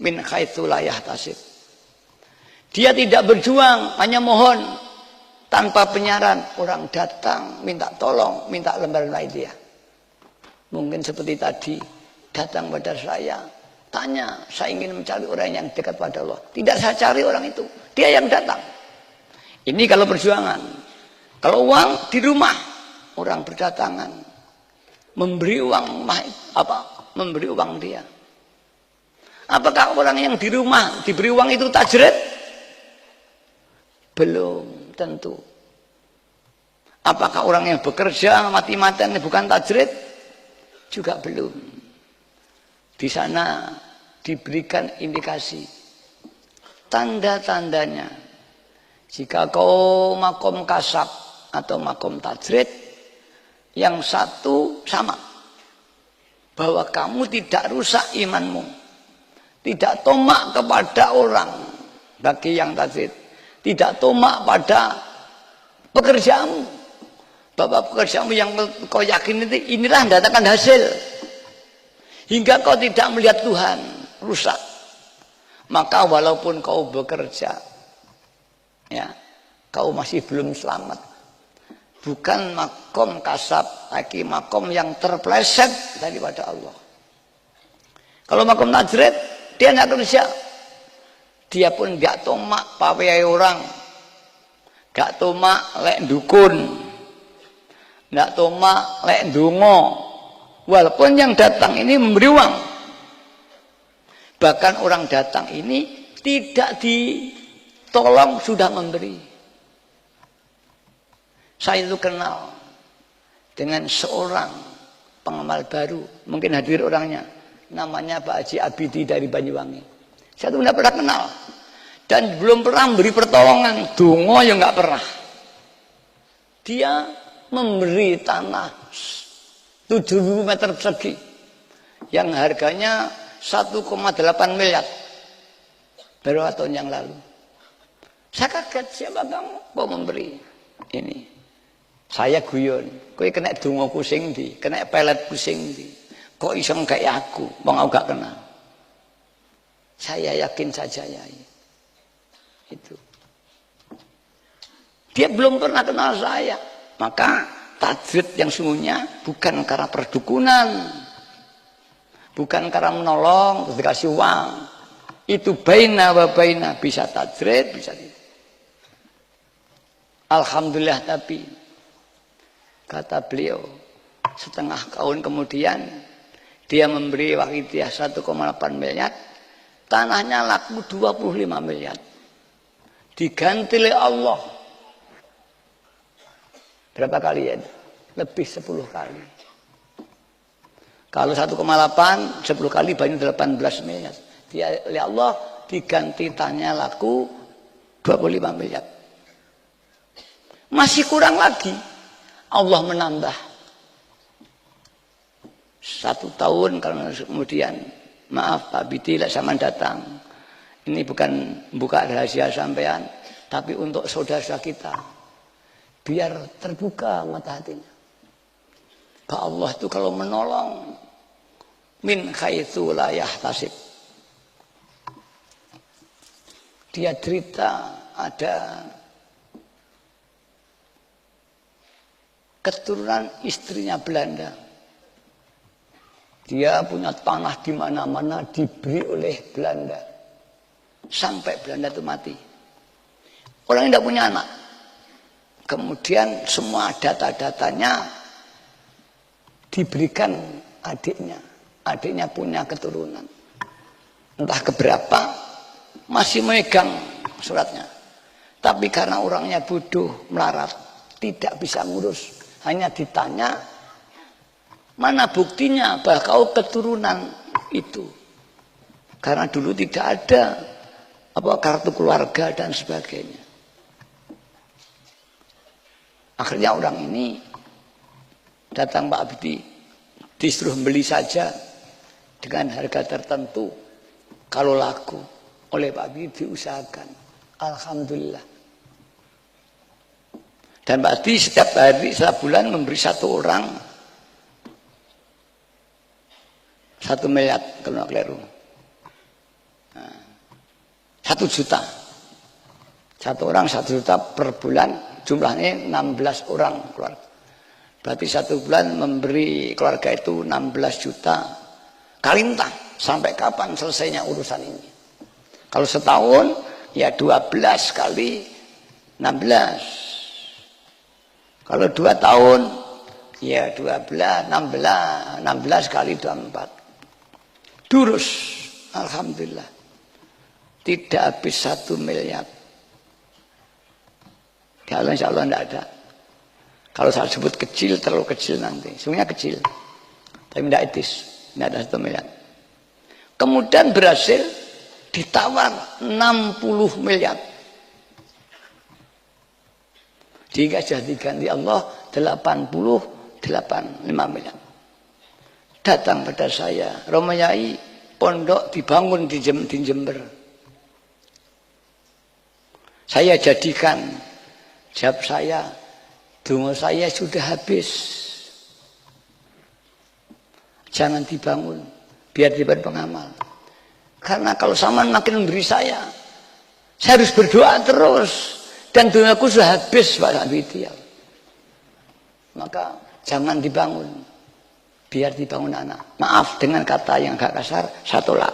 Min haitsu la yahtasib. Dia tidak berjuang, hanya mohon. Tanpa penyaran, orang datang minta tolong, minta lembaran wahidiyah. Mungkin seperti tadi, datang pada saya, tanya, saya ingin mencari orang yang dekat pada Allah. Tidak saya cari orang itu, dia yang datang. Ini kalau perjuangan. Kalau uang di rumah, orang berdatangan, memberi uang memberi uang dia. Apakah orang yang di rumah diberi uang itu tajrid? Belum tentu. Apakah orang yang bekerja mati-matian bukan tajrid? Juga belum. Di sana diberikan indikasi tanda-tandanya. Jika kau makom kasab atau makom tajrid, yang satu sama, bahwa kamu tidak rusak imanmu, tidak tomak kepada orang. Bagi yang tajrid, tidak tomak pada pekerjaanmu, bahwa pekerjaanmu yang kau yakin itu inilah mendatangkan hasil, hingga kau tidak melihat Tuhan, rusak. Maka walaupun kau bekerja, ya, kau masih belum selamat. Bukan makom kasab, lagi makom yang terpleset daripada Allah. Kalau makom tajrid, dia tidak kerja, dia pun tidak tomak pawai orang, Gak tomak lek dukun. Gak tomak lek ndonga. Walaupun yang datang ini memberi uang. Bahkan orang datang ini tidak ditolong sudah memberi. Saya itu kenal dengan seorang pengamal baru, mungkin hadir orangnya, namanya Pak Haji Abidi dari Banyuwangi. Saya itu tidak pernah kenal dan belum pernah memberi pertolongan, dongo ya nggak pernah. Dia memberi tanah 7.000 meter persegi yang harganya 1,8 miliar beberapa tahun yang lalu. Saya kaget, siapa kamu kok memberi ini? Saya guyon, kowe kena donga pusing ndi, kena pelet pusing ndi. Kok iso kayak aku, wong aku gak kenal. Saya yakin saja ya. Itu. Dia belum pernah kenal saya. Maka tajwid yang sungguhnya bukan karena perdukunan. Bukan karena menolong, terus dikasih uang. Itu baina wa baina, bisa tajwid, bisa itu. Alhamdulillah, tapi kata beliau, setengah tahun kemudian dia memberi wakidiyah 1,8 miliar, tanahnya laku 25 miliar. Diganti oleh Allah. Berapa kali ya? Lebih 10 kali. Kalau 1,8, 10 kali banyak 18 miliar. Dia oleh Allah diganti tanahnya laku 25 miliar. Masih kurang lagi. Allah menambah 1 tahun karena kemudian maaf Pak Bidi lah sama datang. Ini bukan buka rahasia sampean, tapi untuk saudara kita biar terbuka mata hatinya. Pak Allah itu kalau menolong min haitsu la yahtasib. Dia cerita ada keturunan istrinya Belanda. Dia punya tanah di mana-mana diberi oleh Belanda. Sampai Belanda itu mati. Orang yang tidak punya anak. Kemudian semua data-datanya diberikan adiknya. Adiknya punya keturunan. Entah keberapa masih megang suratnya. Tapi karena orangnya bodoh, melarat, tidak bisa ngurus. Hanya ditanya, mana buktinya bahwa kau keturunan itu? Karena dulu tidak ada kartu keluarga dan sebagainya. Akhirnya orang ini datang Pak Abdi, disuruh beli saja dengan harga tertentu. Kalau laku oleh Pak Abdi diusahakan. Alhamdulillah. Dan Pak Adi setiap hari, setiap bulan memberi 1 orang 1 miliar kalau keliru. 1 juta. 1 orang 1 juta per bulan, jumlahnya 16 orang keluarga. Berarti 1 bulan memberi keluarga itu 16 juta. Kali entah sampai kapan selesainya urusan ini. Kalau setahun ya 12 kali 16. Kalau 2 tahun, ya 12, 16 kali 24. Durus, alhamdulillah. Tidak habis 1 miliar. Kalau insya Allah tidak ada. Kalau saya sebut kecil, terlalu kecil nanti. Sebenarnya kecil. Tapi tidak etis. Tidak ada 1 miliar. Kemudian berhasil ditawar 60 miliar. Jika sudah diganti Allah 85 miliar. Datang pada saya, Romayai, pondok dibangun di Jember. Saya jadikan, jawab saya, donga saya sudah habis. Jangan dibangun, biar dibangun pengamal. Karena kalau sama makin memberi saya harus berdoa terus. Dan dongaku sudah habis Pak Habibie. Maka jangan dibangun. Biar dibangun anak. Maaf dengan kata yang agak kasar, saya tolak.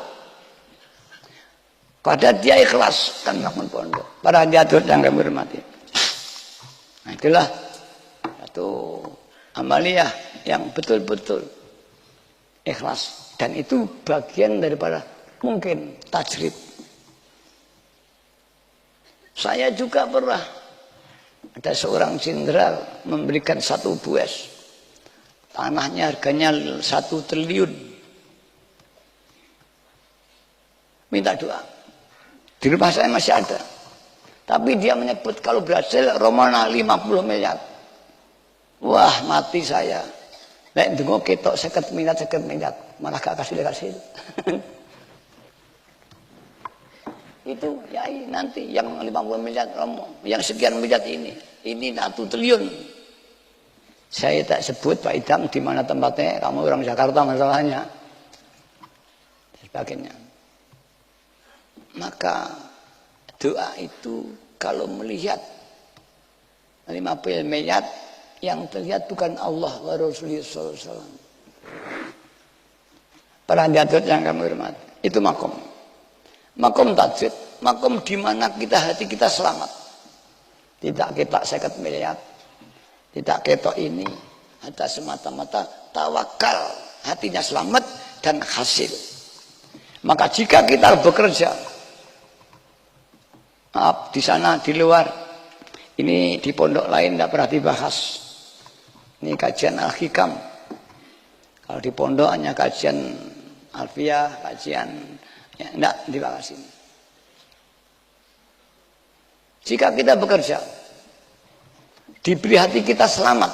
Pada dia ikhlas kan bangun pondok. Para hadirin yang kami hormati. Nah, itulah satu amaliyah yang betul-betul ikhlas. Dan itu bagian daripada mungkin tajrid. Saya juga pernah ada seorang jenderal memberikan 1 bues. Tanahnya harganya 1 triliun. Minta doa. Di rumah saya masih ada. Tapi dia menyebut kalau berhasil Romana 50 miliar. Wah, mati saya. Lek ndonga ketok 50 miliar, malah gak kasih. Itu ya nanti yang 50 miliar yang sekian miliar ini 1 triliun. Saya tak sebut Pak Idam di mana tempatnya, kamu orang Jakarta masalahnya. Sebagainya. Maka doa itu kalau melihat 50 miliar yang terlihat bukan Allah wa Rasulullah SAW. Para hadirat yang kami hormati, itu makom. Makom tajrid, makom di mana hati kita selamat. Tidak kita 50 miliar, tidak ketok ini, ada semata-mata tawakal, hatinya selamat dan hasil. Maka jika kita bekerja, maaf di sana di luar, ini di pondok lain tidak pernah dibahas. Ini kajian Al-Hikam. Kalau di pondok hanya kajian Alfiyah, kajian ya, tidak dibahas ini. Jika kita bekerja, diberi hati kita selamat,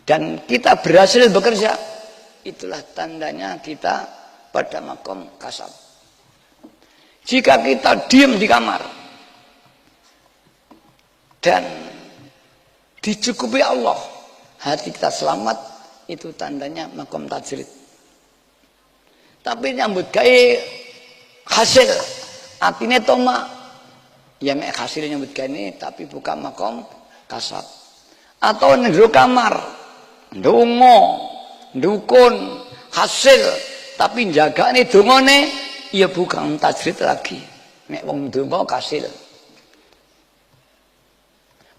dan kita berhasil bekerja, itulah tandanya kita pada makom kasab. Jika kita diam di kamar dan dicukupi Allah, hati kita selamat, itu tandanya makom tajrid. Tapi nyambut gawe hasil, artinya toma, ya mek hasil nyambut gawe ini, tapi bukan makom kasab. Atau negro kamar, ndonga, ndukun, hasil, tapi jaga ini dongone, ya bukan tajrid lagi. Mek wong ndonga kasil.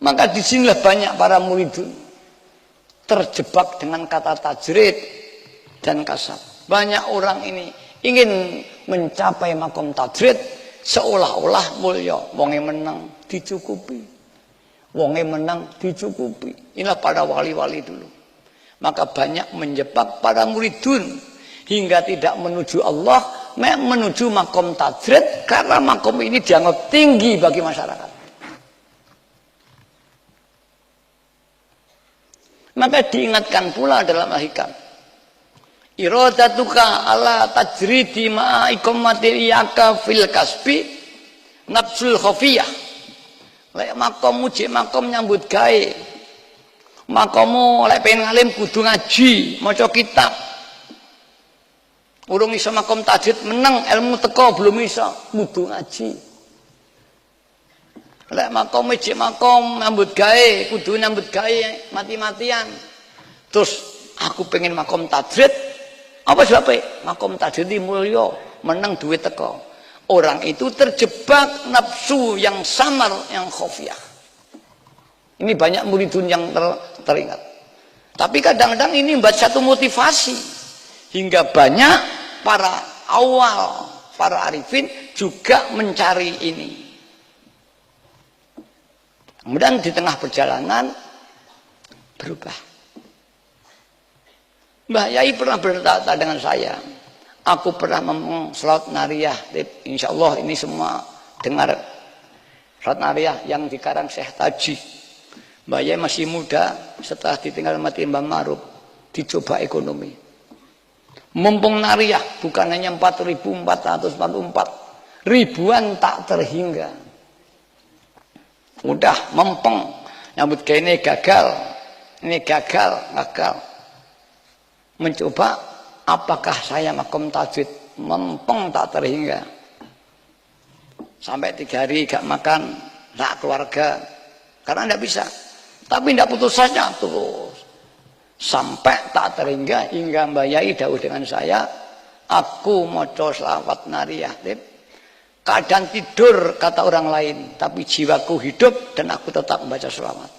Maka disinilah banyak para muridun terjebak dengan kata tajrid dan kasab. Banyak orang ini ingin mencapai makom tajrid seolah-olah mulia. Wonge menang dicukupi. Wonge menang dicukupi. Inilah para wali-wali dulu. Maka banyak menjebak para muridun hingga tidak menuju Allah, menuju makom tajrid karena makom ini dianggap tinggi bagi masyarakat. Maka diingatkan pula dalam Al-Hikam, iradatuka ala tajridi ma'a iqamati iyaka fil kasbi nafsul khafiyah. Lek makom jek makom nyambut gawe, makomu lek pengen ngalim kudu ngaji, maca kitab. Urung iso makom tajrid meneng ilmu teko belum iso, kudu ngaji. Lek makom jek makom nyambut gawe, kudu nyambut gawe mati-matian. Terus aku pengen makom tajrid, apa sebabnya? Makom tajrid mulya, menang duit teko. Orang itu terjebak nafsu yang samar, yang khofiyah. Ini banyak muridun yang teringat. Tapi kadang-kadang ini membuat satu motivasi hingga banyak para awal, para arifin juga mencari ini. Kemudian di tengah perjalanan berubah. Mbah Yai pernah berkata dengan saya, aku pernah ngomong Salat Nariyah, insya Allah ini semua dengar Salat Nariyah yang dikarang Syekh Taji. Mbah Yai masih muda, setelah ditinggal mati Mbah Ma'ruf, dicoba ekonomi. Mumpung Nariyah bukan hanya 4.444, ribuan tak terhingga. Udah mempeng, nyambut kayak ini gagal, gagal. Mencoba, apakah saya makom tajwid, mempeng tak terhingga. Sampai 3 hari gak makan, gak keluarga, karena tidak bisa. Tapi tidak putus asa terus. Sampai tak terhingga, hingga Mbah Yai dawuh dengan saya, aku maca selawat Nariyah. Keadaan tidur kata orang lain, tapi jiwaku hidup dan aku tetap membaca selawat.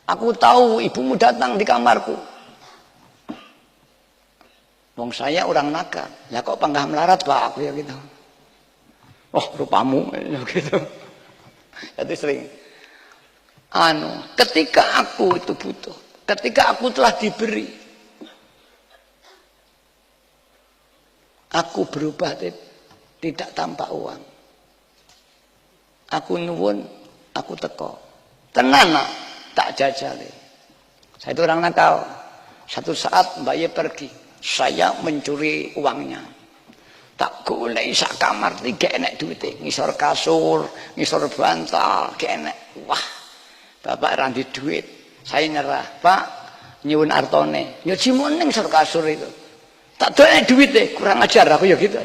Aku tahu ibumu datang di kamarku. Wong saya orang nakal. Ya kok panggah melarat Pak aku ya gitu. Oh rupamu ya gitu. Itu sering. Ketika aku itu butuh, ketika aku telah diberi, aku berubah tidak tanpa uang. Aku nyuwun, aku teko. Tenana tak jajali. Saya itu orang nakal. Satu saat Mbak Ye pergi, saya mencuri uangnya. Tak golek sak kamar iki gak enek duite, ngisor kasur, ngisor bantal, gak enek. Wah, bapak randi duit. Saya nyerah, Pak, nyuwun artone. Ya cimon ning ngisor kasur itu. Tak dolek duite, kurang ajar aku ya gitu.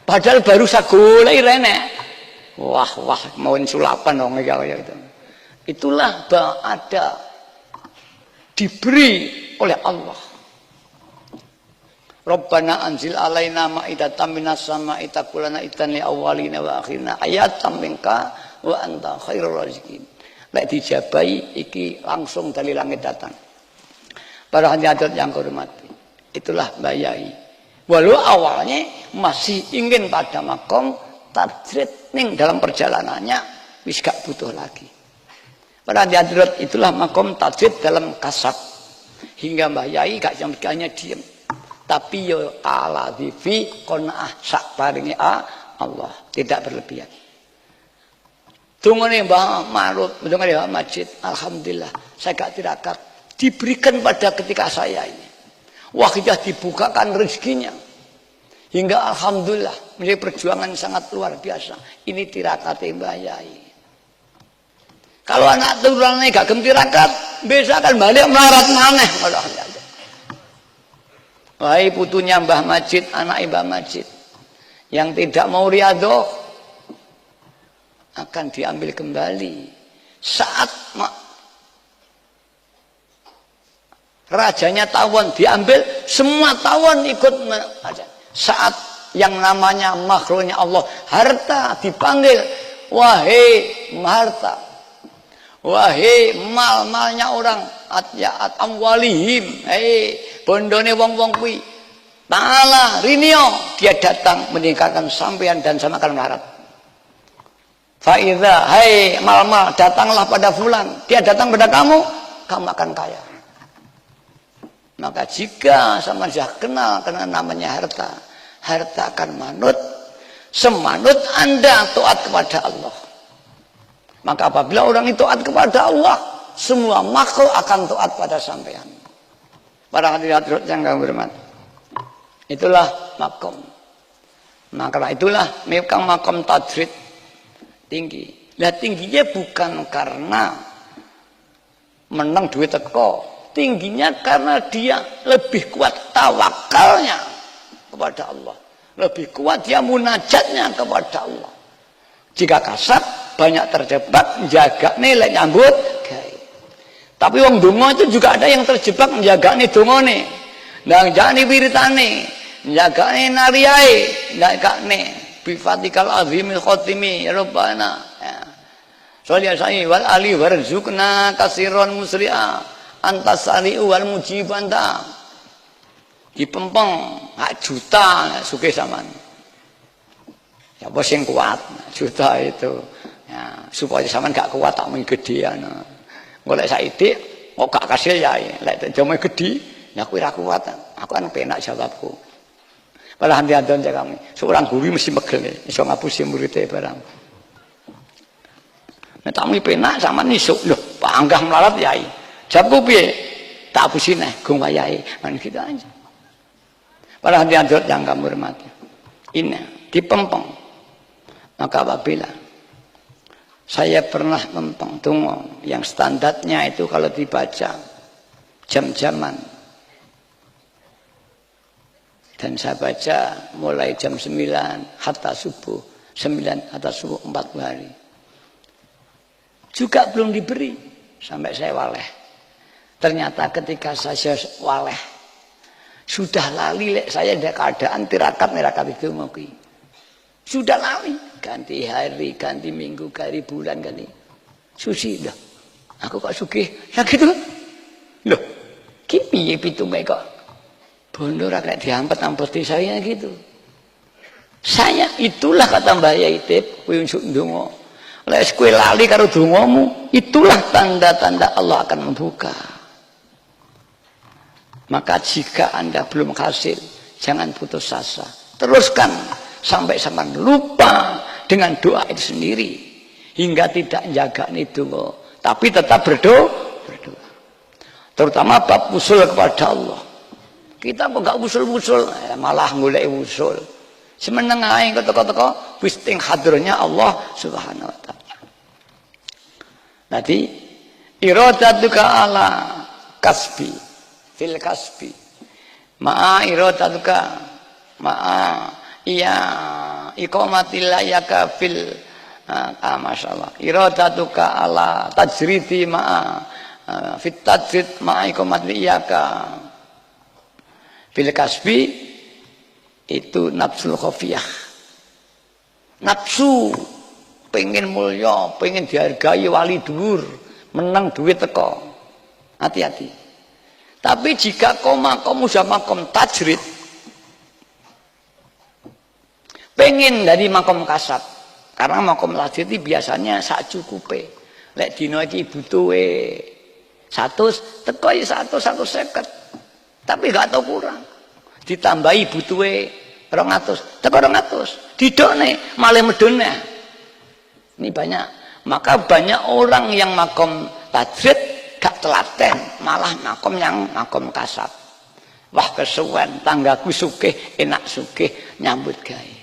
Padahal baru saya golek rene. Wah, mau sulapan dong ya gitu. Itulah ada diberi oleh Allah. Rabbana anzil alaina ma'idatan minas sama'i takulana itan li awwalina wa akhirina ayatan minka wa anta khairur raziqin. Lek dijabahi iki langsung dari langit datang. Para hadirat yang hormati, itulah Mbak Yai. Walau awalnya masih ingin pada makom tajrid ning dalam perjalanannya wis gak butuh lagi. Para hadirat itulah makom tajrid dalam kasab. Hingga Mbak Yai gak hanya diam. Tapi yo ala divi qanaah sak paringe Allah, tidak berlebihan. Tungone Mbah Marut, tungone Mbah Majid, alhamdulillah saya gak tirakat diberikan pada ketika saya ini. Wahidah dibukakan rezekinya. Hingga alhamdulillah menjadi perjuangan sangat luar biasa. Ini tirakate Mbah Yai. Kalau anak turunane gak gelem tirakat, bisa kan balik melarat maneh. Wahai putunya Mbah Majid, anak Mbah Majid, yang tidak mau riyadhah akan diambil kembali saat rajanya tawon diambil, semua tawon ikut saat yang namanya makhluknya Allah harta dipanggil, wahai harta, wahai mal-malnya orang, atyaat amwalihim, bondone wong-wong kuwi. Ta'ala rinio, dia datang meninggalkan sampean dan sama kalian melarat. Fa'idha, hai mal-mal, datanglah pada fulan. Dia datang pada kamu, kamu akan kaya. Maka jika sama dia kenal karena namanya harta, harta akan manut, semanut Anda taat kepada Allah. Maka apabila orang itu taat kepada Allah, semua makhluk akan taat pada sampean. Para hadirat yang kami hormati, itulah makom. Maka itulah makom tajrid tinggi. Lah tingginya bukan karena menang duit teko, tingginya karena dia lebih kuat tawakalnya kepada Allah, lebih kuat dia munajatnya kepada Allah. Jika kasar banyak terjebak menjaga nilai nyambut. Tapi wong donga itu juga ada yang terjebak menjagane dongane. Njagane wiritane, njagane nariyae, njagane bi fatikal azimil khatimi rabbana. Sholli alaihi wal ali warzuqna kasiron musri'a antasari'u wal mujibanta. Dipempeng hak juta sugih sampean. Ya bos yang kuat, juta itu. Ya, supaya sampean gak kuat tak mung gedean. Golek saiki kok gak kasil ya, lek jome gedhi ya kuwi ra kuat. Aku kan penak jawabku. Malah hati-hati kami. Seorang guru mesti megel iso ngapusi muridé barang. Nek tamu penak sampean iso lho, panggah melarat yai. Jawabku piye? Tak apusi neh gung wayahe. Kan gitu aja. Malah hati-hati yang kamu hormati. Ini dipempeng. Maka apabila saya pernah mempeng donga yang standarnya itu kalau dibaca jam-jaman. Dan saya baca mulai jam 9 hatta subuh, 9 hatta subuh 40 hari. Juga belum diberi sampai saya waleh. Ternyata ketika saya waleh sudah lali saya ada keadaan tirakat itu mungkin. Sudah lali, ganti hari, ganti minggu, ganti bulan, ganti susi dah. Aku kok sugih. Ya gitu. Loh, ki piye pitunge kok bondo ra kena diampet-ampeti saya gitu. Saya itulah kata Mbah Yai Tip, kowe njok ndonga. Lek kowe lali karo dongamu, itulah tanda-tanda Allah akan membuka. Maka jika Anda belum hasil, jangan putus asa. Teruskan sampai lupa dengan doa itu sendiri. Hingga tidak jaga itu, tapi tetap berdoa. Terutama bab usul kepada Allah. Kita kok gak usul-usul, malah ngulai usul. Semeneng ae teko-teko wis teng hadronya Allah Subhanahu wa taala. Nanti iradatuka ala kasbi fil kasbi. Ma'a iradatuka ma'a iya iqamatillayaka fil masyaallah. Iradatuka ala tajridi ma'a fit tajrid ma'a iqamatillayaka fil kasbi. Itu nafsul khofiyah. Nafsu pengen mulya, pengen dihargai wali dhuwur, menang duit teko. Hati-hati. Tapi jika kamu sudah makom tajrid, pengen dari makom kasab, karena makom tajrid itu biasanya sak cukupe. Lek dino iki butuhe 100, teko ya 150. Tapi gak tau kurang. Ditambahi butuhe 200, teko 200, didone malah medone. Ini banyak. Maka banyak orang yang makom tajrid gak telaten, malah makom yang makom kasab. Wah kesuwen, tanggaku sugih, enak sugih, nyambut gawe.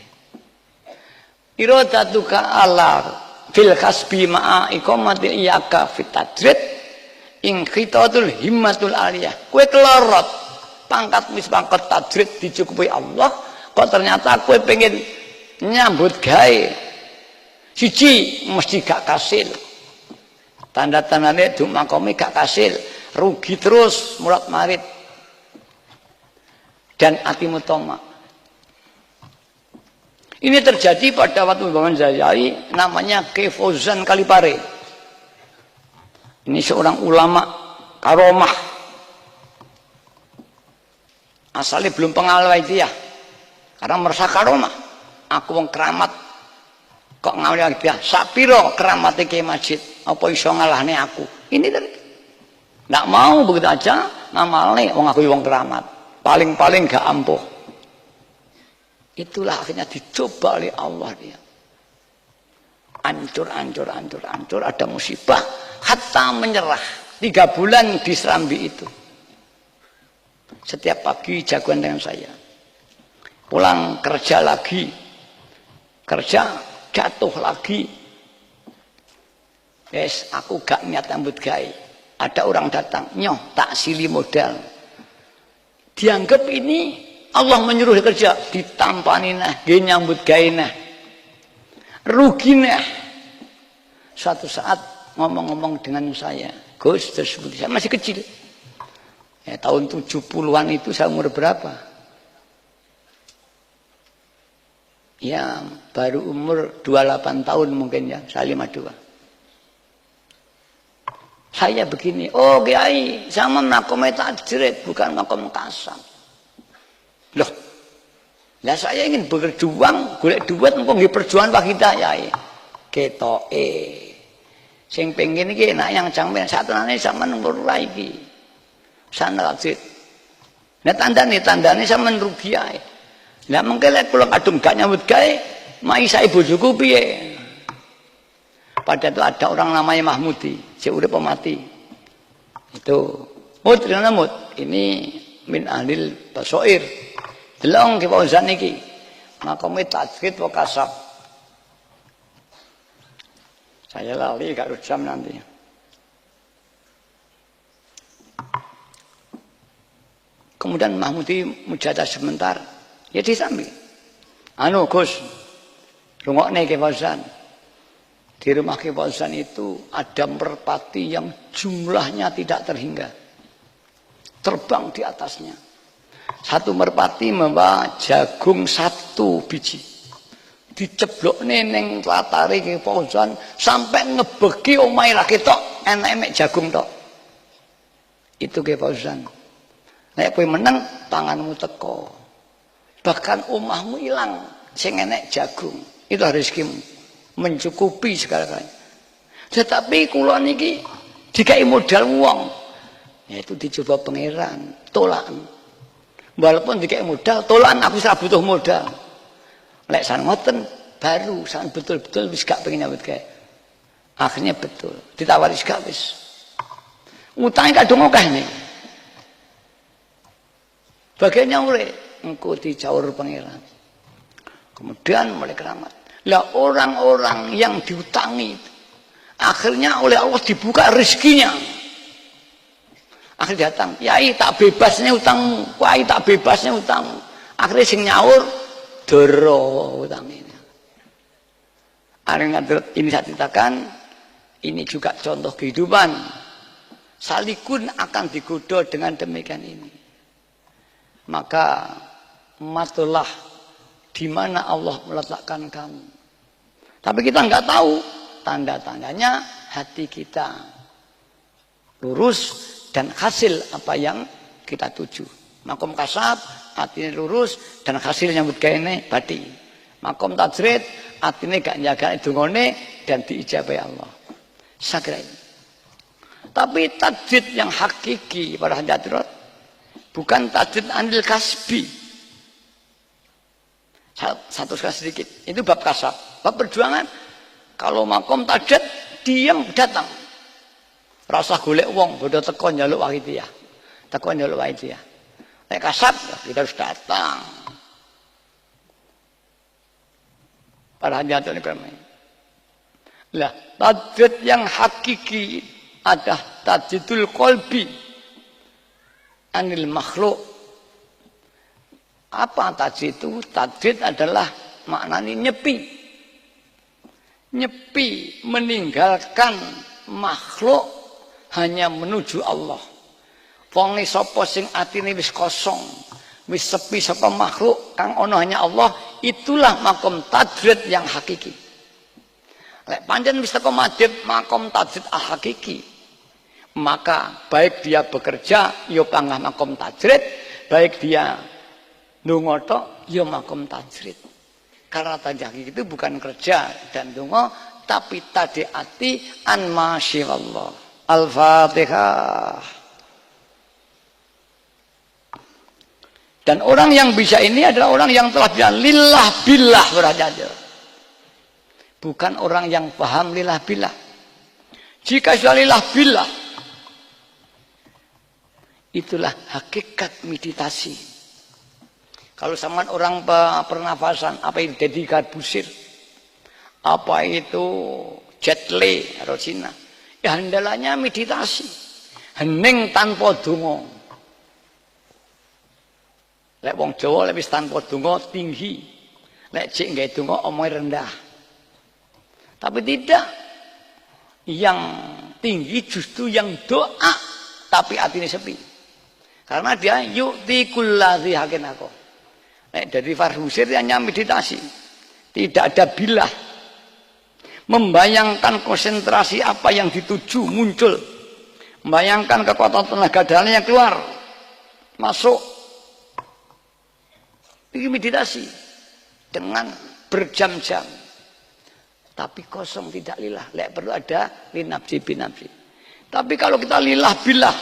Iradatuka ala fil kasbi ma'a iqamati iyaka fit tajrid ing khitatul himmatul aliyah. Kowe kelorot pangkat wis pangkat tajrid dicukupi Allah, kok ternyata kowe pengen nyambut gawe siji mesti gak kasil. Tanda-tandane duk makome gak kasil, rugi terus murat marit dan atimu toma. Ini terjadi pada waktu Bapak Zayai, namanya Kyai Fauzan Kalipare. Ini seorang ulama karomah. Asalnya belum pengalaman itu ya, karena merasa karomah. Aku wong keramat, kok ngawali dia. Sapiro keramatnya Kyai Majid, apa iso ngalahne aku? Ini tadi, nggak mau begitu aja ngamalne. Wong aku wong keramat, paling-paling gak ampuh. Itulah akhirnya dicoba oleh Allah dia. Hancur, ada musibah, hatta menyerah. 3 bulan di Serambi itu. Setiap pagi jagoan dengan saya. Pulang kerja lagi. Kerja jatuh lagi. Yes, aku gak niat nyambut gawe. Ada orang datang, nyoh tak sili modal. Dianggap ini Allah menyuruh kerja, ditampani nah, dia nyambut gawe nah. Rugi nah. Suatu saat ngomong-ngomong dengan saya, Gus tersebut, saya masih kecil. Ya, tahun 70-an itu saya umur berapa? Ya, baru umur 28 tahun mungkin ya, saya 52. Saya begini, oh Kiai, sama makom tajrid, bukan makom kasab. Loh, lah saya ingin berjuang, golek duit, engko nggih perjuangan Pak Hidayah. Ketoke. Sing pengen iki enak yang sampean satenane sampean ora iki. Sana tajrid. Nah tandane sampean rugi ae. Lah mengke lek kula kadung gak nyambut gawe, mai sae bojoku piye? Pada itu ada orang namanya Mahmudi, si urip mati. Itu Mut, Mut, ini min ahlil basoir. Delong Kyai Fauzan niki. Makome tajrid wa kasab. Saya lali gak jam nanti. Kemudian Mahmudi mujadah sebentar, ya disambi. Anu Gus, rungokne Kyai Fauzan. Di rumah Kyai Fauzan itu ada merpati yang jumlahnya tidak terhingga. Terbang di atasnya. Satu merpati membawa jagung 1 biji. diceblokne ning latare Ki Fauzan sampai ngebeki omahe ra ketok, enake mek jagung tok. Itu Ki Fauzan. Nek kowe menang tanganmu teko. Bahkan omahmu ilang sing enek jagung. Itu rezekimu. Mencukupi segala-galanya. Tetapi kula niki dikai modal wong. Yaitu dicoba pangeran, tolakan. Walaupun dikai modal, tolakan aku ora butuh modal. Lek san ngoten baru san betul-betul wis gak pengen nyambut gawe. Akhirnya betul, ditawari gak wis. Utange kadung akeh nih. Bagiannya oleh engko dicaur pangeran. Kemudian mulai keramat. Lah orang-orang yang diutangi akhirnya oleh Allah dibuka rezekinya. Akhirnya datang, "Yai tak bebasnya utangmu, Yai tak bebasnya utangmu." Akhirnya sing nyaur doro utang ini. Ini saya ceritakan, ini juga contoh kehidupan. Salikun akan digoda dengan demikian ini. Maka matulah di mana Allah meletakkan kamu. Tapi kita nggak tahu tanda-tandanya hati kita lurus dan hasil apa yang kita tuju. Makom kasab hatinya lurus dan hasilnya nyambut gawe badi. Makom tajrid hatinya gak njaga dungane dan diijabahi Allah. Sakira ini. Tapi tajrid yang hakiki para hadirat bukan tajrid anil kasbi. Satu sekali sedikit. Itu bab kasab. Bab perjuangan. Kalau makom tajrid diam datang. Rasa golek wong bodoh teko njaluk wahidiyah. Teko njaluk wahidiyah. Nek kasab kita harus datang. Para hadirat ini kami. Lah, tajrid yang hakiki ada tajridul qalbi anil makhluk. Apa tajrid itu? Tajrid adalah maknanya nyepi. Nyepi meninggalkan makhluk hanya menuju Allah. Wong sapa sing atine wis kosong, wis sepi saka makhluk kang ana hanya Allah, itulah makom tajrid yang hakiki. Lek pancen wis teko madhep makom tajrid hakiki, maka baik dia bekerja ya panggah makom tajrid, baik dia ndonga tok ya makom tajrid. Karena tajrid hakiki itu bukan kerja dan ndonga, tapi tadi ati an masyaallah. Al-Fatihah. Dan orang yang bisa ini adalah orang yang telah bilang lillah billah berada. Bukan orang yang paham lillah billah. Jika sudah lillah billah, itulah hakikat meditasi. Kalau sama orang pernafasan, apa itu dedikat busir, apa itu jet lag atau Cina, ya handalanya meditasi. Hening tanpa donga. Lek wong Jawa lek wis tanpa donga tinggi. Lek cek gawe donga omonge rendah. Tapi tidak. Yang tinggi justru yang doa tapi atine sepi. Karena dia yu'ti kulladzi haqqin aku. Lek dari farhusir hanya meditasi. Tidak ada bilah. Membayangkan konsentrasi apa yang dituju muncul. Membayangkan kekuatan tenaga dalamnya yang keluar. Masuk. Ini meditasi dengan berjam-jam, tapi kosong tidak lillah. Lek perlu ada linafsi binafsi. Tapi kalau kita lillah billah,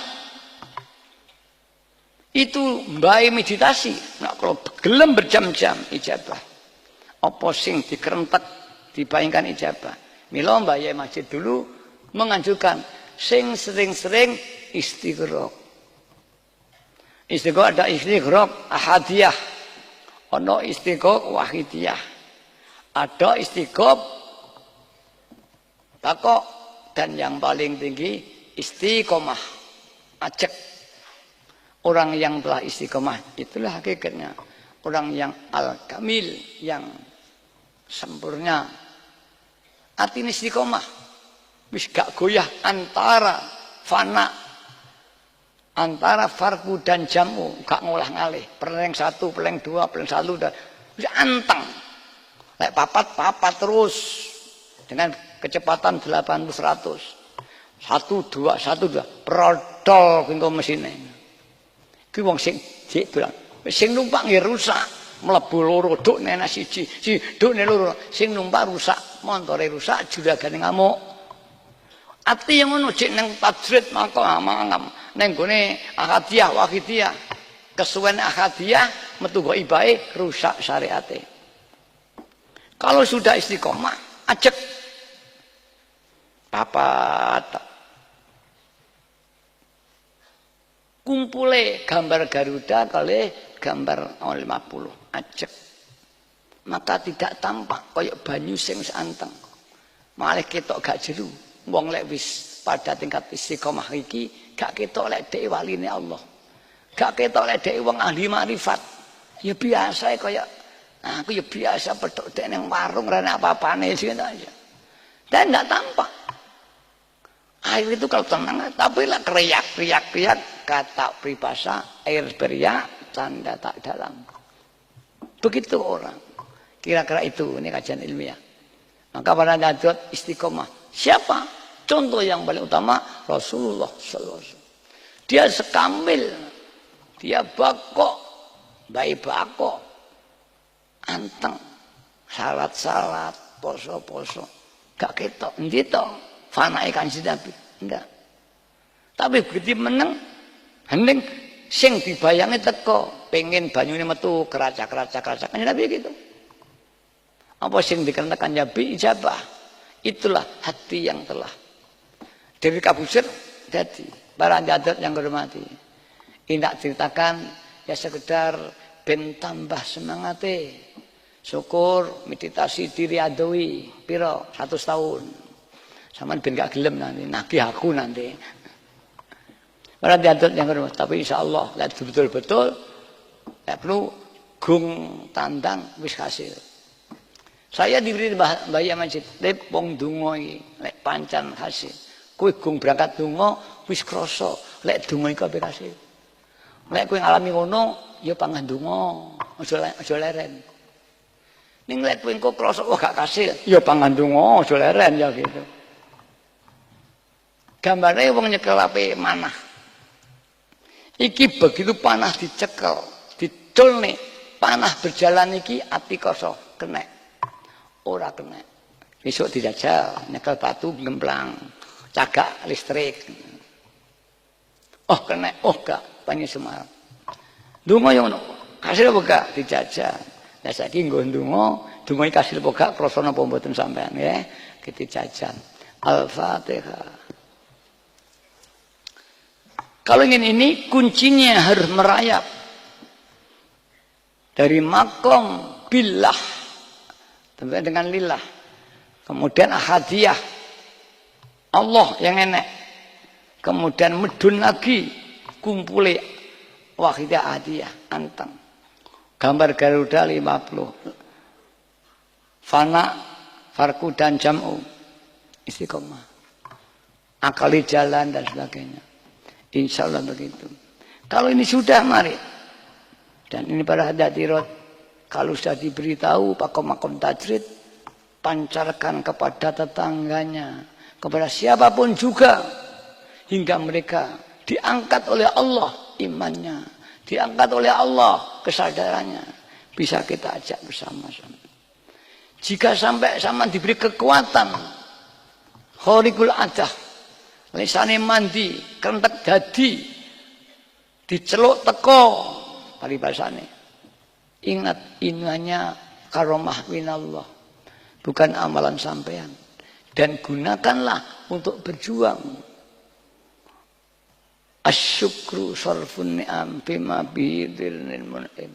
itu baik meditasi. Nah, kalau gelem berjam-jam ijabah, apa sing dikerentek dibayangkan ijabah. Mila mbak masjid dulu menganjurkan sing sering-sering istighraq. Istighraq ada istighraq ahadiyah. Ono istiqoq wahidiyah, ada istiqoq takok, dan yang paling tinggi istiqomah ajak. Orang yang telah istiqomah itulah hakikatnya orang yang al-kamil, yang sempurna. Artinya istiqomah wis gak goyah antara fana, antara farku dan jamu, gak ngolah ngalih. Peleng satu, peleng dua, peleng satu, dan bisa anteng. Lek papat terus dengan kecepatan 800. 1 2 1 2 prodol engko mesine. Ki wong sing jek dolan. Sing numpak nggih rusak, mlebu loro duk nenek siji, duk loro. Sing numpak rusak, montore rusak, juragane ngamuk. Ati yang ngono jek nang tajrid maka amangam nang gone akadiyah wakidiyah. Kesuwen akadiyah metu go ibae rusak syariate. Kalau sudah istiqomah, ajek papat kumpule gambar Garuda kali gambar 50 ajek, maka tidak tampak koyok banyu sing anteng, malah ketok gak jeru. Wong lek wis pada tingkat istiqomah iki gak ketok lek dhek waline Allah, gak ketok lek dhek wong ahli makrifat. Ya biasa koyok aku ya biasa pedhok dhek ning warung rene apa-apane sing aja. Dan enggak tampak. Air itu kalau tenang, tapi lah kriak kata pribahasa air beriak tanda tak dalam. Begitu orang. Kira-kira itu ini kajian ilmiah. Maka para najat istiqomah. Siapa? Contoh yang paling utama Rasulullah sallallahu alaihi wasallam. Dia sekamil, dia bakok, baik bakok, anteng, salat, poso, gak ketok, ndito. Fanai Kanjeng Nabi enggak. Tapi begitu meneng hening sing dibayangi teko pengen banyune metu keracak Kanjeng Nabi gitu. Apa sing dikarenakan Nabi ijabah. Itulah hati yang telah dari kabusir jadi para adat yang hormati. Indak ceritakan ya sekedar ben tambah semangate. Syukur meditasi diri adoi piro 100 tahun. Saman ben gak gelem nanti, nagih aku nanti. Para diatur yang kedua, tapi insya Allah lihat betul-betul, tidak perlu gung tandang wis hasil. Saya diberi bayar masjid, lek wong dungo iki, lek pancan hasil. Kowe gung berangkat dungo wis kroso, lek dungo iki kabeh hasil. Lek kowe ngalami ngono, ya pangan dungo, aja leren. Ning lek kowe engko kroso wah gak kasil, ya pangan dungo, aja leren ya gitu. Gambarnya wong nyekel ape manah. Iki begitu panah dicekel, didol nih, panah berjalan iki ati kosong kena. Ora kena. Besok dijajal nyekel batu gemplang, cagak listrik. Oh kena, oh gak, banyak semar. Dungo yang kasil apa gak dijajal. Lah saiki nggo dungo iki kasil apa gak krasana apa mboten sampean ya. Kita jajal. Al-Fatihah. Kalau ingin ini kuncinya harus merayap dari makom billah sampai dengan lillah, kemudian ahadiyah Allah yang enek, kemudian medun lagi kumpuli wahidah ahadiyah anteng gambar Garuda 50 fana farku dan jam'u istiqomah akali jalan dan sebagainya. Insya Allah begitu. Kalau ini sudah mari. Dan ini para hadirat. Kalau sudah diberitahu makom tajrid. Pancarkan kepada tetangganya. Kepada siapapun juga. Hingga mereka diangkat oleh Allah imannya. Diangkat oleh Allah kesadarannya. Bisa kita ajak bersama-sama. Jika sampai sama diberi kekuatan. Khorikul adah. Lisane mandi, kentek dadi, diceluk teko, paribasane. Ingat ini hanya karomah minallah, bukan amalan sampean. Dan gunakanlah untuk berjuang. Asyukru sarfun ni'am bima bidhirnil mun'im.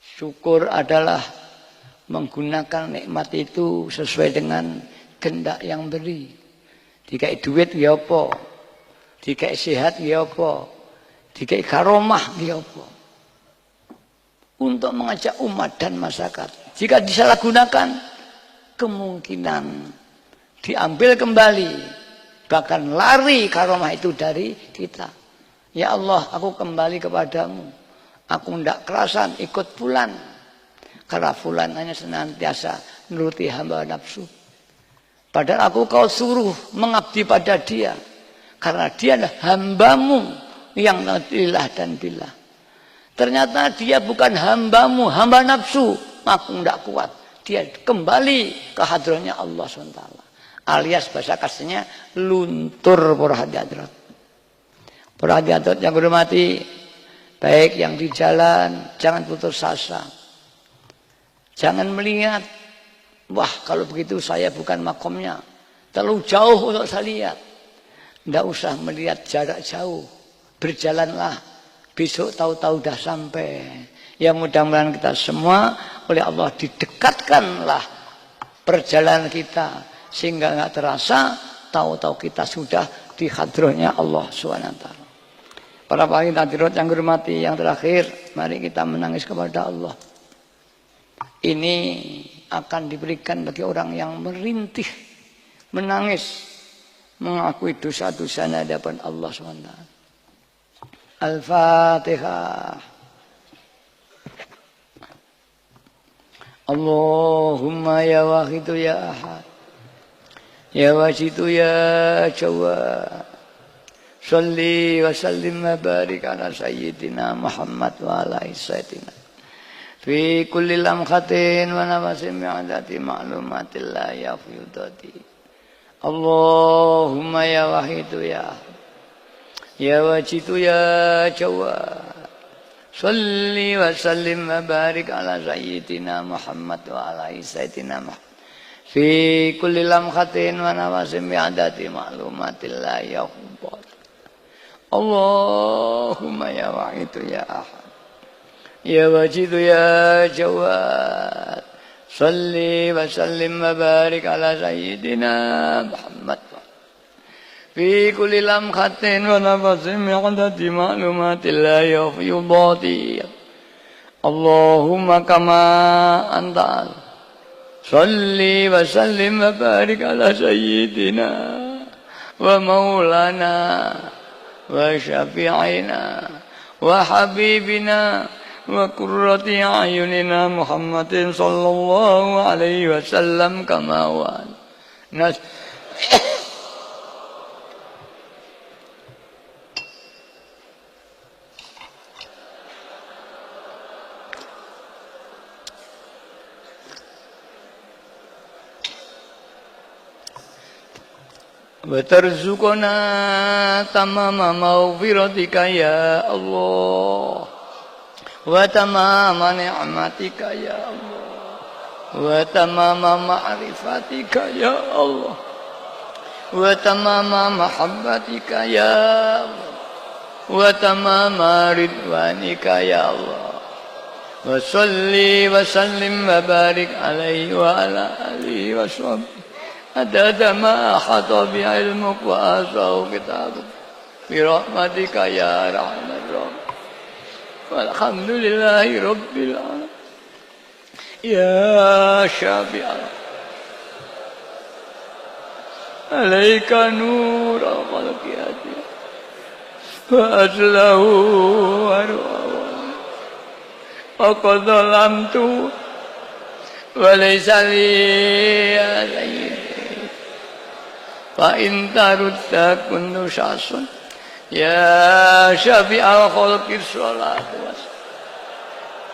Syukur adalah menggunakan nikmat itu sesuai dengan kehendak yang beri. Dikai duit ya apa? Dikai sehat ya apa? Dikai karomah ya apa? Untuk mengajak umat dan masyarakat. Jika disalahgunakan, kemungkinan diambil kembali. Bahkan lari karomah itu dari kita. Ya Allah, aku kembali kepadamu. Aku tidak kerasan ikut bulan. Karena fulan hanya senantiasa nuruti hamba nafsu. Padahal aku kau suruh mengabdi pada dia. Karena dia adalah hambamu yang lillah dan billah. Ternyata dia bukan hambamu, hamba nafsu. Aku tidak kuat. Dia kembali ke hadratnya Allah SWT. Alias bahasa kasarnya luntur para hadirat. Para hadirat yang hormati, baik yang di jalan, jangan putus asa. Jangan melihat, wah kalau begitu saya bukan makomnya. Terlalu jauh untuk saya lihat. Tidak usah melihat jarak jauh. Berjalanlah. Besok tahu-tahu dah sampai. Ya mudah-mudahan kita semua oleh Allah didekatkanlah perjalanan kita. Sehingga nggak terasa, tahu-tahu kita sudah di hadrohnya Allah SWT. Para hadirat yang hormati, yang terakhir, mari kita menangis kepada Allah. Ini akan diberikan bagi orang yang merintih, menangis, mengakui dosa-dosanya di hadapan Allah SWT. Al-Fatihah. Allahumma ya wahidu ya ahad, ya wajidu ya jawad, salli wa sallim wa barik ala sayyidina Muhammad wa ala sayyidina fi kulli lamhatin wa nafasin mi'adati ma'lumatillah ya fiyudati. Allahumma ya wahidu ya ahad, ya wajidu ya jawad, salli wa sallim wa barik ala sayyidina Muhammad wa ala sayyidina Muhammad fi kulli lamhatin wa nafasin mi'adati ma'lumatillah ya fiyudati. Allahumma ya wahidu ya ahad, ya wajidu ya jawad, salli wa sallim wa barik ala sayyidina Muhammad fi kulli lamhatin wa nafasin mi'adati ma'lumatillah ya fiyudati. Allahumma kama anta, salli wa sallim wa barik ala sayyidina wa maulana wa syafi'ina wa habibina wa qurrati a'yunina Muhammadin sallallahu alaihi wasallam kama wa nas wa tarzuqna tamama maghfiratika ya Allah, wa tamama ni'matika ya Allah, wa tamama ma'rifatika ya Allah, wa tamama mahabbatika ya Allah, wa tamama ridwanika ya Allah. Wa salli wa sallim wa barik alaihi wa ala alihi wa sahbihi adada ma ahata bi ilmuk wa asau kitabuk bi rahmatika ya rahman rahim. Walhamdulillahi rabbil alamin. Ya syafi'al alaika nur al-qalqiyati wa aslahu warwawan wa qad zalamtu wa laysa li ya sayyidi fa in tarudda kuntu syasun ya syafi'al khalqi sholatu was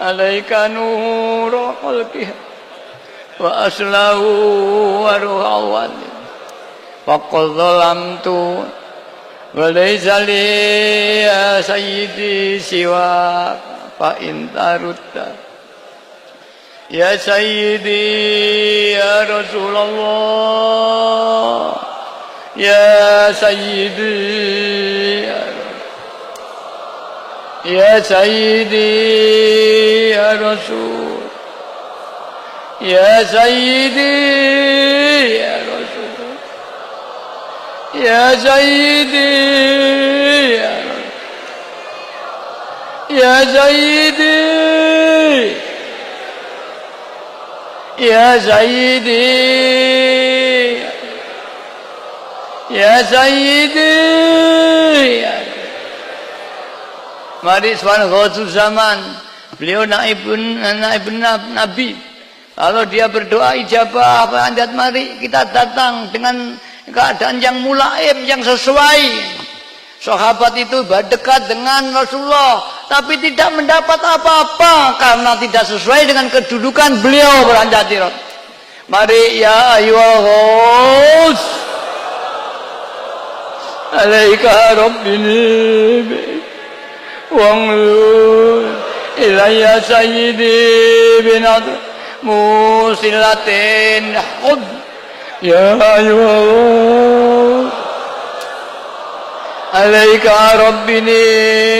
alaika nuru khalqi wa aslahu wa ruhawan wa qad zalamtu wa laysa li ya sayyidi siwa fa in tarudda ya sayyidi ya Rasulullah ya sayyidi ya sayyidi ya Rasul ya sayyidi ya Rasul ya sayyidi ya Rasul ya sayyidi ya sayyidi ya sayyidi ya. Mari suara khusus zaman Beliau naib Nabi. Kalau dia berdoa ijabah panjat, mari kita datang dengan keadaan yang mulaim, yang sesuai. Sahabat itu berdekat dengan Rasulullah, tapi tidak mendapat apa-apa karena tidak sesuai dengan kedudukan beliau beranjak tirat. Mari ya ayyuhal alaika rabbini wanglu ilayya sayyidi binad musilatin hud ya ayyuhal alaika rabbini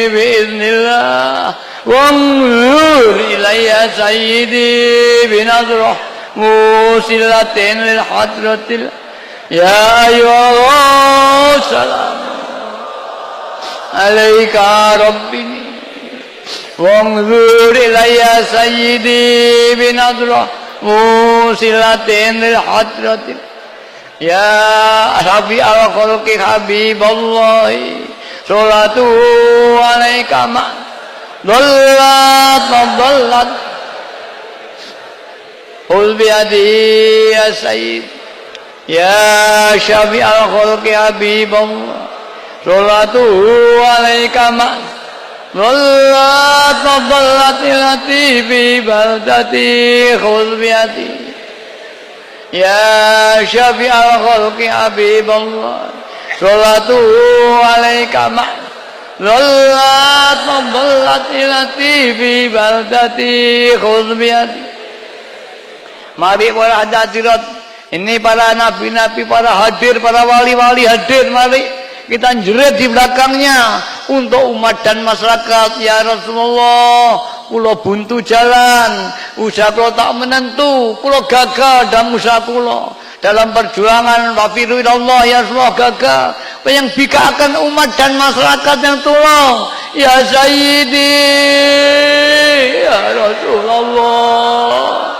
biiznillah wanglu ilayya sayyidi binadrah musilatin lil hadratil ya ayyuhal salam alaika rabbini wanzur ilayya sayyidi binadrah musilatin lil hadratil ya rabi al khalqi habiballahi salatu alaika ma dhallat qul biadi ya sayyid ya syafi al khalqi habiballah salatu alaika ma dhallat latifi baldati khul biadi ya syafi al khalqi habiballah salatu alaika ma dhallat latifi baldati khul biadi. Mari para hadirat, ini para nabi-nabi, para hadir, para wali-wali hadir, mari kita jerit di belakangnya untuk umat dan masyarakat. Ya Rasulullah, kula buntu jalan, usaha kula tak menentu, kula gagal dalam usaha kula dalam perjuangan wafiru Allah. Ya Rasulullah gagal, yang bikakan umat dan masyarakat yang tolong. Ya Sayyidi, ya Rasulullah,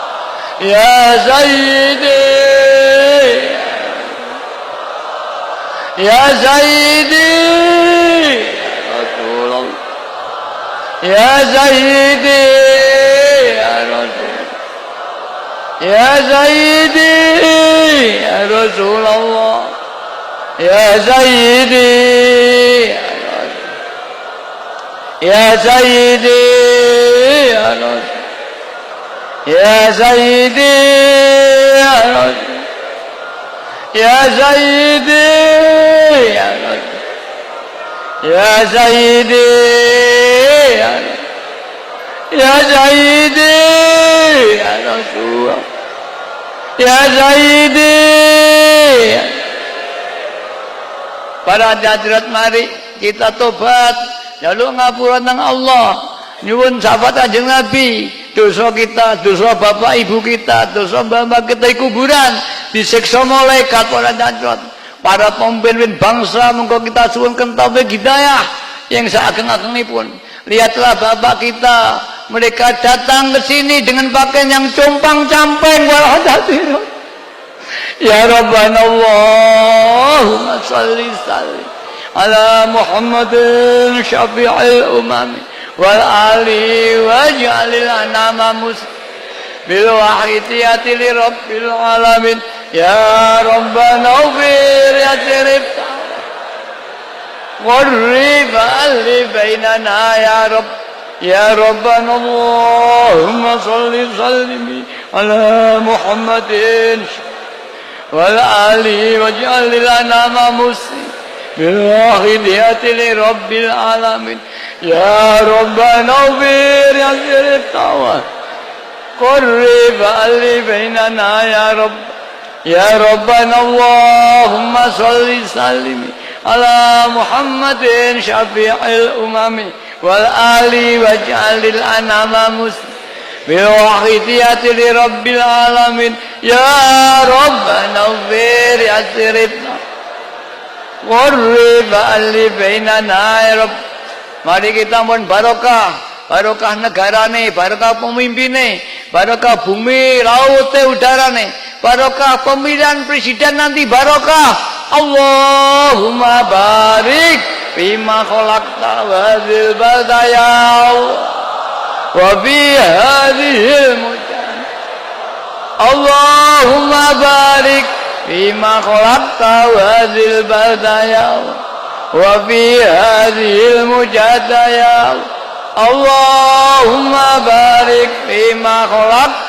ya Sayyidi, ya Sayyidi, ya Rasulullah, ya Sayyidi, ya Rasul, ya Sayyidi, ya Rasulullah, ya Sayyidi, ya Sayyidi, ya Rasul, ya Sayyidi, ya Rasul, ya Sayyidi, ya Rasul, ya Sayyidi, ya Rasul, ya Sayyidi, ya Rasul, ya Sayyidi, ya. Para hadirat, mari kita tobat, lalu ngapura nang Allah, nyuwun sahabat Kanjeng Nabi. Dosa kita, dosa bapak ibu kita, dosa bapak kita di kuburan, disiksa malaikat. Para hadirat, para pemimpin bangsa, monggo kita suwunken taufik hidayah yang seageng-agengipun. Lihatlah bapak kita, mereka datang ke sini dengan pakaian yang compang-camping. Para hadirat, ya Rabbana Allahumma salli ala Muhammadin syafi'il umami wal ali waj'alil anama bil wahidiyati li rabbil alamin. Ya Rabbana ufir ya sirif qurrib alli bainana ya Rabb. Ya Rabbana Allahumma salli sallimi ala Muhammadin wal ali waj'alil anama bil wahidiyati li rabbil alamin. Ya Rabbana ufir ya sirif tawar qurrib alli bainana ya Rabb. Ya Rabbana Allahumma salli sallimi ala Muhammadin syafi'il umami wal ali waj'alil anama bil wahidiyati li rabbil alamin. Ya Rabbana ufir ya sirif qurrib alli bainana ya Rabb. Mari kita mohon barokah, barokah negarane, barokah pemimpinnya, barokah bumi, laute, udarane, barokah pemilihan presiden nanti, barokah. Allahumma barik bima khalaqta wa dzil balda ya Allah. وفي هذه المجادة اللهم بارك فيما خلقت هذه البلدة يا الله وفي هذه المجادة يا الله اللهم بارك فيما خلقت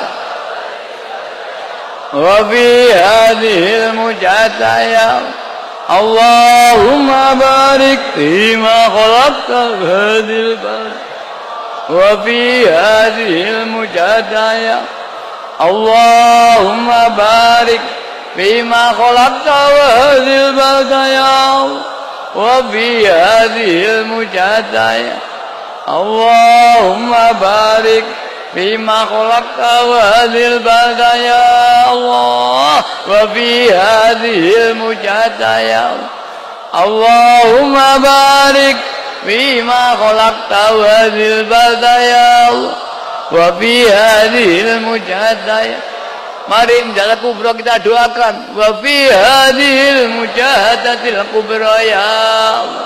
وفي هذه المجادة يا الله اللهم بارك فيما خلقت هذه البلدة وفي هذه المجادة يا اللهم بارك فيما خلقت هذه البلدة يا الله وفي هذه المجادة يا اللهم بارك فيما خلقت هذه البلدة يا الله وفي هذه المجادة يا اللهم بارك فيما خلقت هذه البلدة يا الله وفي هذه المجادة يا mari menjaga kubra kita doakan wa fi hadhil mujahadatil kubra ya Allah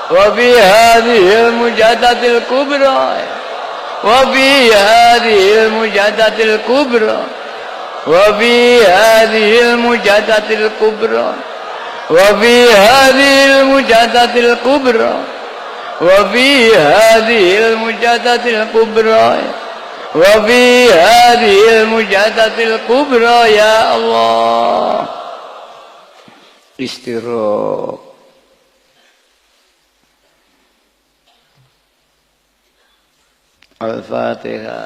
wa fi hadhil mujahadatil kubra wa fi hadhil mujahadatil kubra wa fi hadhil mujahadatil kubra wa fi hadhil mujahadatil kubra wa fi hadhil mujahadatil kubra وفي هذه المجادة الكبرى يا الله استراق الفاتحة.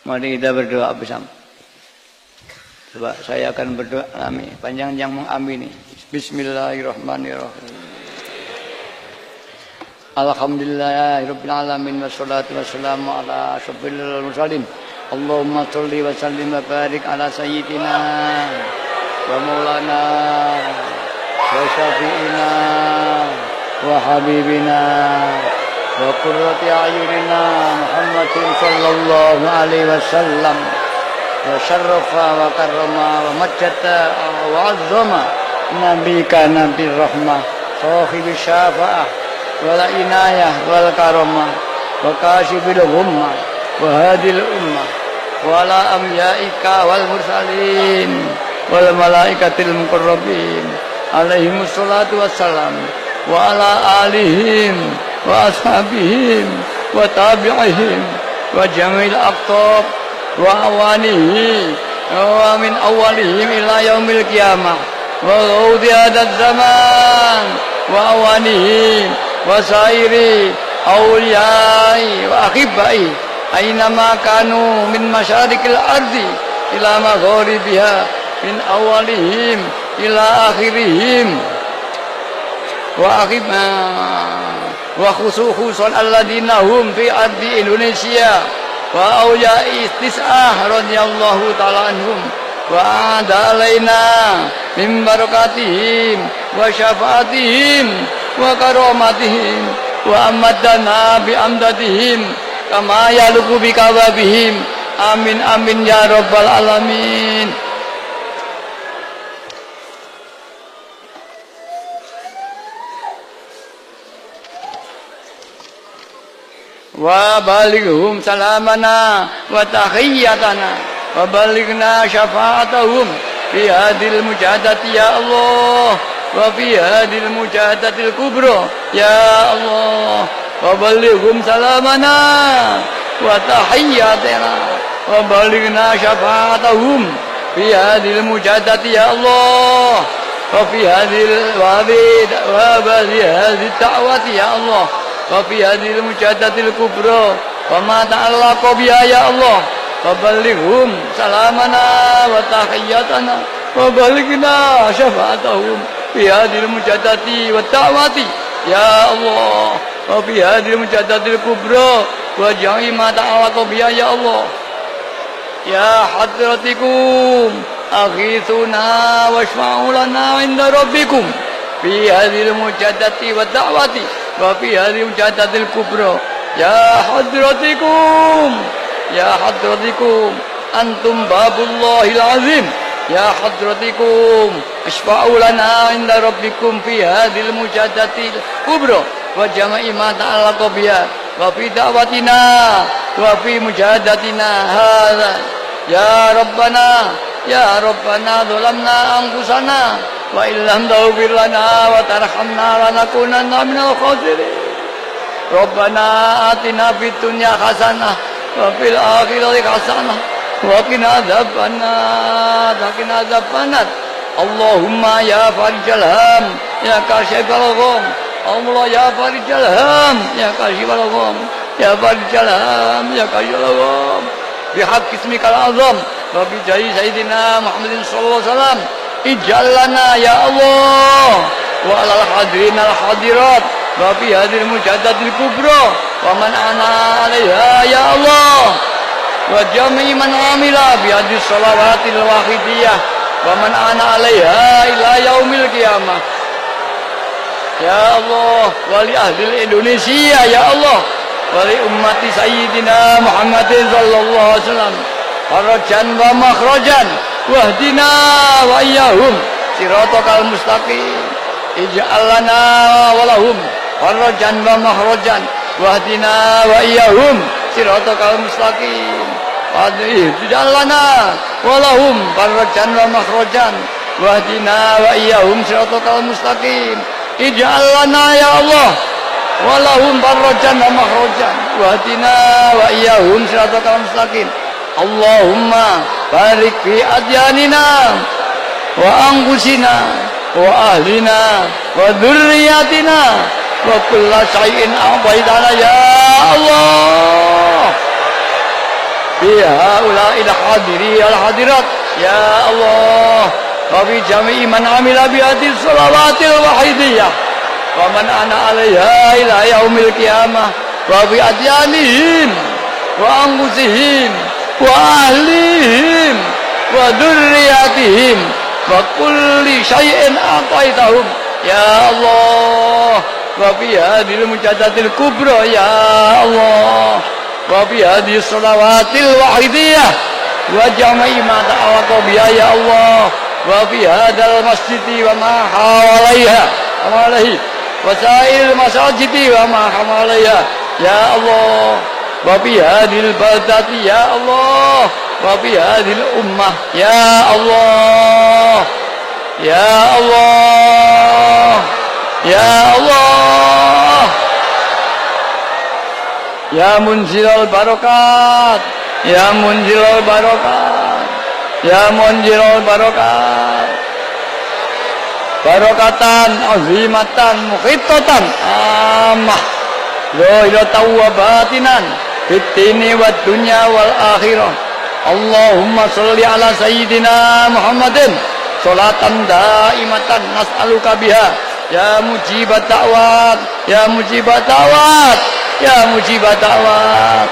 Mari kita berdoa bersama. Coba saya akan berdoa, amin. Panjang yang mengamini. Bismillahirrahmanirrahim. Alhamdulillahirabbil alamin wassalatu wassalamu ala asyrofil mursalin. Allahumma shalli wa sallim wa barik ala sayyidina wa maulana wa syafi'ina wa habibina wa qurrati a'yunina Muhammadin sallallahu alaihi wasallam wa syarrafa wa karrama wa majjata wa azzama nabika nabi rahmah sahibi syafa'ah wala inayah wal karamah wa kashibil ghummah wa hadil ummah wala amyaika wal mursalin wal malaikatil muqarrabin alaihimus salatu wassalam wa ala alihim wa ashabihim wa tabi'ihim wa jamil aqtab wa awanihi wa min awalihim ila yaumil qiyamah wa ghawdi hadad zaman wa awanihim wasairi awliyai wa akhibai aynama kanu min masyarikil ardi ila magharibiha min awalihim ila akhirihim wa akhibna wa khususan alladina hum fi ardi Indonesia wa awliyai istis'ah radhiyallahu ta'ala anhum wa ada alaina min barakatihim wa syafaatihim wa karamatihim wa amadana bi amdatihim kama yaluku bi kawabihim amin amin ya rabbal alamin. Wa balighum salamana wa tahiyyatana wa balighna syafa'atahum fi hadil mujahadati ya Allah wa fi hadil mujahadatil kubra ya Allah wa balighum salamana wa tahiyyatana wa balighna syafa'atahum fi hadil mujahadati ya Allah wa fi hadil wabid wa bali hadil da'wati ya Allah wa fi hadil mujahadatil kubra wa ma ta'allaqa biha ya Allah wa balighum salamana wa tahiyyatana wa balighna syafa'atahum fi hadil mujadati wa ta'wati ya Allah wa fi hadil mujadatil kubra wa ja'i ma ta'allaqa biha ya Allah ya hadratikum aghithuna washfa'u lana 'inda rabbikum fi hadil mujadati wa ta'wati wa fi hadil mujadatil kubra ya hadratikum antum babullahil azim ya hadratikum ashfa'u lana 'inda rabbikum fi hadil mujadatil kubra wa jama'i ma ta'alaqa biha wa fi da'watina wa fi mujahadatina hadza ya rabbana zalamna anfusana wa illam taghfir lana wa tarhamna lanakunanna minal khasirin rabbana atina fid dunya hasanah wa fil akhirati hasanah wa qina adzabannar Allahumma ya farijal ham ya kashifal gham Allah ya farijal ham ya kashifal gham ya farijal ham ya kashifal gham bihaq ismikal azam wa bi jahi sayyidina Muhammadin sallallahu alaihi wasallam ij'al lana ya Allah wa alal hadirin al hadirat wa fi hadhil mujahadatil kubra wa man ana 'alaiha ya Allah wa jami'i man amila bi hadhis salawatil wahidiyah wa man ana 'alaiha ila yaumil qiyamah ya Allah wali ahli Indonesia ya Allah wali ummati sayyidina Muhammadin sallallahu alaihi wasallam farajan wa makhrajan wahdina wa iyyahum siratal mustaqim ij'al lana wa lahum farajan wa makhrajan wahdina wa iyyahum siratal mustaqim ij'al lana wa lahum farajan wa makhrajan wahdina wa iyyahum siratal mustaqim ij'al lana ya Allah wa lahum farajan wa makhrajan wahdina wa iyyahum siratal mustaqim Allahumma barik fi adyanina wa anfusina wa ahlina wa dhurriyyatina wa kulla shay'in a'taitana ya Allah biha ula'il hadiri al hadirat ya Allah wa bi jami'i man amila bi hadis salawatil wahidiyah wa man ana 'alaiha ila yaumil qiyamah wa bi adyanihim wa anfusihim wa ahlihim wa dhurriyyatihim wa kulli syai'in a'taitahum ya Allah wa fi hadhil mujahadatil kubra ya Allah wa fi hadhis salawatil wahidiyah wa jama'i ma ta'alaqa biha ya Allah wa fi hadzal masjidi wa ma hawalaiha wa sa'il masajidi wa ma hawalaiha ya Allah wa fi hadhil baldati ya Allah wa fi hadhil ummah ya Allah ya Allah ya Allah ya munzilal barakat ya munzilal barakat ya munzilal barakat barakatan azimatan mukhitatan amah zahiratan wa batinan fitini wa dunya wal akhirah Allahumma sholli ala sayyidina Muhammadin sholatan daimatan nas'aluka biha ya mujibat da'wat ya mujibat da'wat ya mujibat da'wat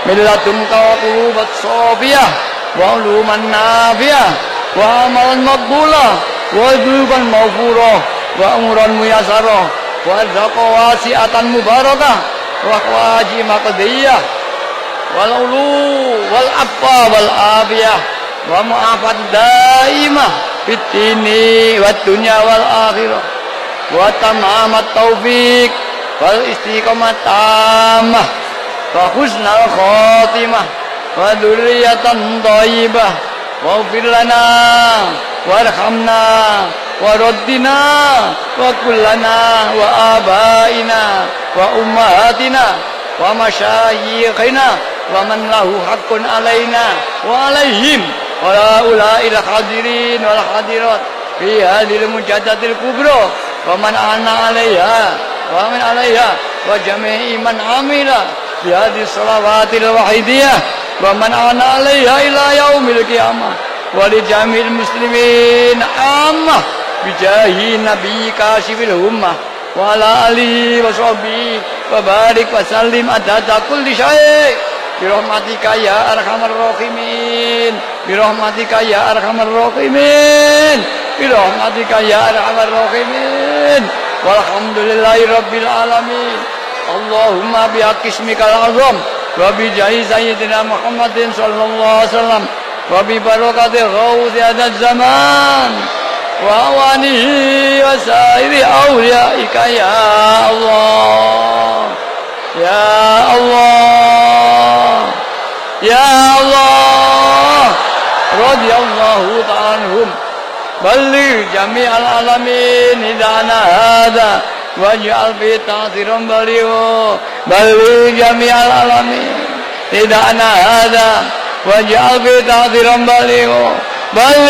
millatum qulubat sofiyah wa uluman nafiyah wa amalan maqbulah wa dhuban maghfurah wa umuran muyasarah wa rizqan mubarakah wa hawaji maqdiyah wal ulu wal afwa wal afiyah wa mu'afat daimah fid dini wad dunya wal akhirah wa tamamat taufik wal istiqamah tamah wa husnal khatimah wa dzurriyyatan thayyibah wa ighfir lana warhamna wa raddina wa kullana wa abaina wa ummahatina wa masyayikhina wa man lahu haqqun alaina wa alaihim wa ula'il hadirin wal hadirat fi hadhil mujahadatil kubra wa man ana 'alaiha wa man 'alaiha wa jami'i man amila fi hadhis salawatil wahidiyah wa man ana 'alaiha ila yaumil qiyamah wa li jami'il muslimin ammah bi jahi nabi kashifil ummah wa ala alihi wa sahbihi wa barik wa sallim adada kulli syai' birahmatika ya arhamar rahimin birahmatika ya arhamar rahimin birahmatika ya arhamar rahimin walhamdulillahi rabbil alamin Allahumma bihaqqi ismikal azam wa bi jahi sayyidina Muhammadin sallallahu alaihi wasallam wa bi barakati ghawthi hadzal zaman وأوانه وسائر أوليائك يا الله يا الله يا الله رضي الله تعالى عنهم بلغ جميع العالمين نداءنا هذا واجعل في تأثيرا بليغا بلغ جميع العالمين نداءنا هذا واجعل في تأثيرا بليغا بلغ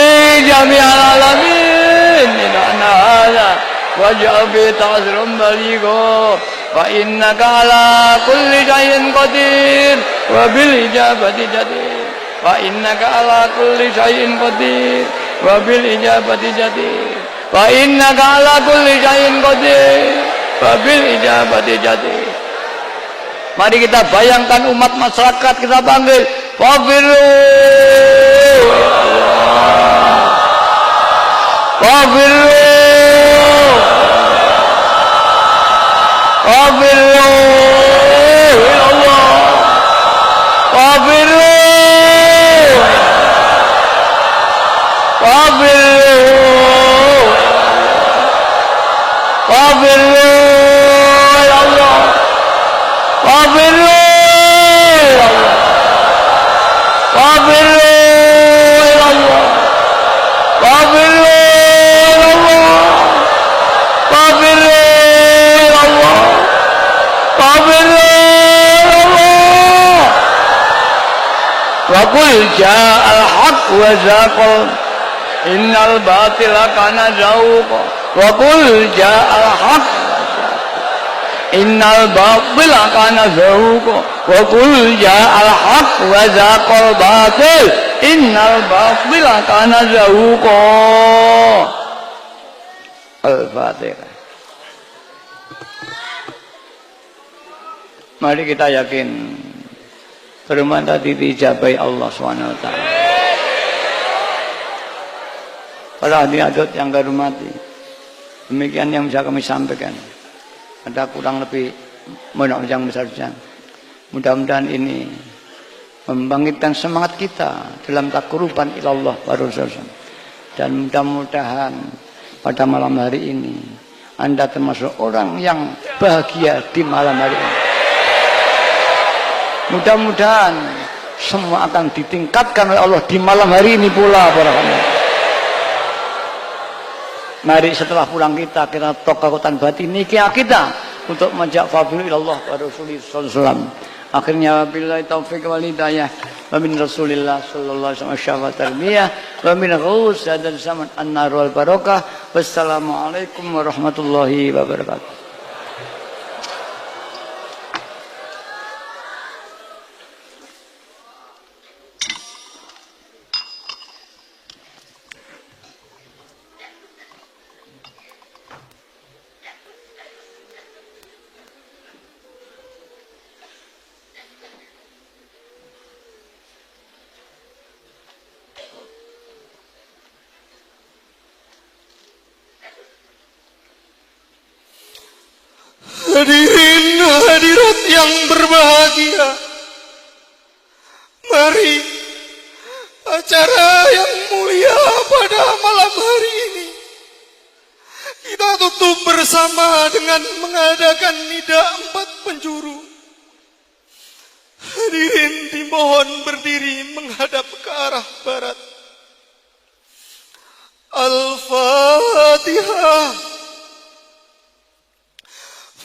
جميع العالمين نداءنا هذا واجعل في تأثيرا بليغا فإنك على كل شيء قدير وبالإجابة جدير فإنك على كل شيء قدير وبالإجابة جدير فإنك على كل شيء قدير وبالإجابة جدير. Mari kita bayangkan umat masyarakat, kita panggil Fafiru Fafiru Fafiru Allah Fafiru Fafiru Fafiru Allah Fafiru Fafiru Allah Fafiru Allah Fafiru Allah Fafiru Allah wa qul ja'al haqq wa zaqal innal batila kana zahuqa wa qul ja'al haqq innal batila kana zahuqa wa qul ja'al haqq wa zaqal batil innal batila kana zahuqa. Al-Fatihah. Mari kita yakin firman tadi dijabai Allah SWT. Para hadirat yang kami hormati, demikian yang bisa kami sampaikan. Ada kurang lebih yang besar-besar. Mudah-mudahan ini membangkitkan semangat kita dalam takruban ilallah wa rasulullah. Dan mudah-mudahan pada malam hari ini Anda termasuk orang yang bahagia di malam hari ini. Mudah-mudahan semua akan ditingkatkan oleh Allah di malam hari ini pula para hadirin. Mari setelah pulang kita tokoh-tokoh batin nikah kita untuk menjak fabilu ilallah wa rasulullah sallallahu alaihi wasallam. Akhirnya billahi taufiq wal hidayah wa min rasulillah sallallahu alaihi wasallam syafaat tarbiyah wa min ghus dan zaman an-nar wal barakah. Wassalamualaikum warahmatullahi wabarakatuh. Hadirin hadirat yang berbahagia, mari acara yang mulia pada malam hari ini kita tutup bersama dengan mengadakan nida 4 penjuru. Hadirin dimohon berdiri menghadap ke arah barat. Al-Fatihah.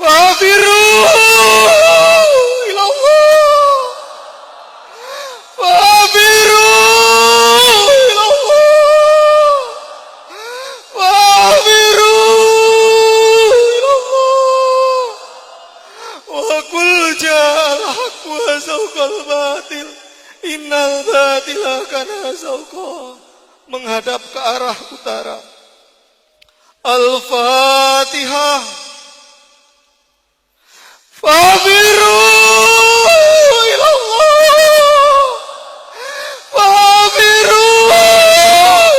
Fafiru ilallah Fafiru ilallah Fafiru ilallah wa qul ja'al haqq wa zawqal batil innal batila kana zawqa. Menghadap ke arah utara. Al-Fatihah. Fafiru ilallah Fafiru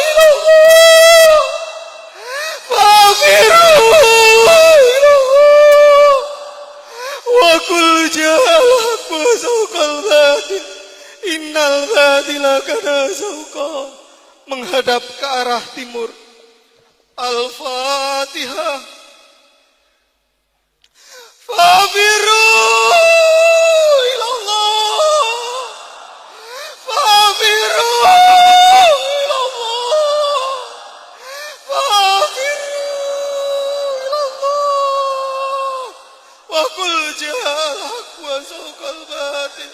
ilallah Fafiru ilallah wa qul ja'al haqq wa zawqal batil innal batila kana zawqa. Menghadap ke arah timur. Al-Fatihah. Fafiru ilallah. Fafiru ilallah. Fafiru ilallah. Wa qul jahal haq wa sawqal batil.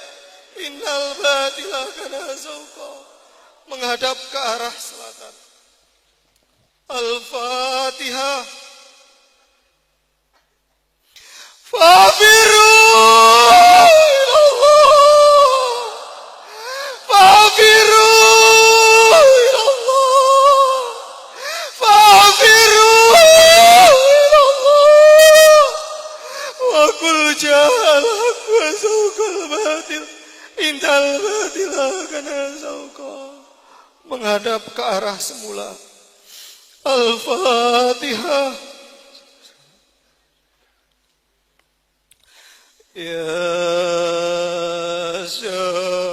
Innal batila kana sawqa. Menghadap ke arah selatan. Al-Fatihah. Fafiru ilallah. Fafiru ilallah. Fafiru ilallah. Wa qul jahal haq wa sawqal batil. Innal batila kana sawqa. Menghadap ke arah semula. Al-Fatihah. Ya Syafi'ah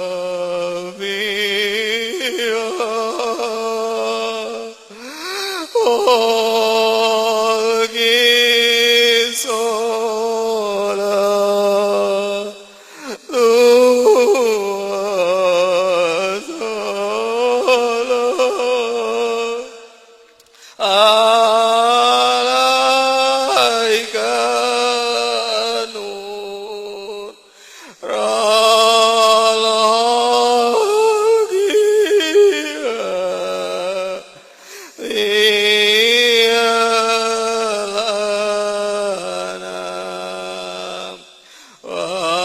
Olgi Solah alaika nur ralagia iyalanam waslahu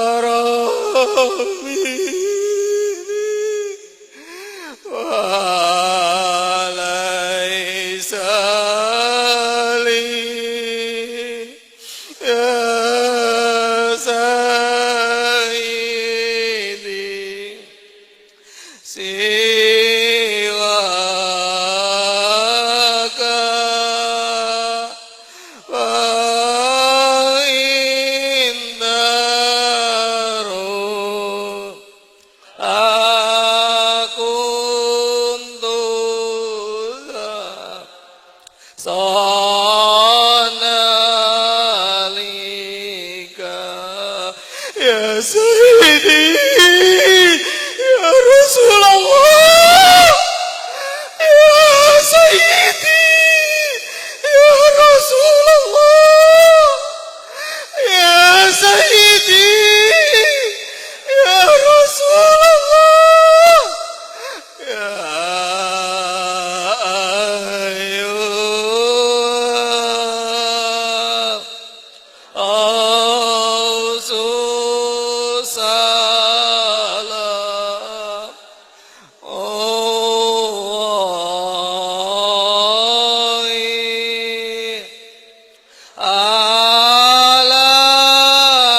aruhahu adrikni waqala lu Ya Sayyidi Ya Rasulullah Ya Sayyidi Ya Rasulullah Ya Sayyidi Ya Rasulullah Ya Ayyub Ausus salam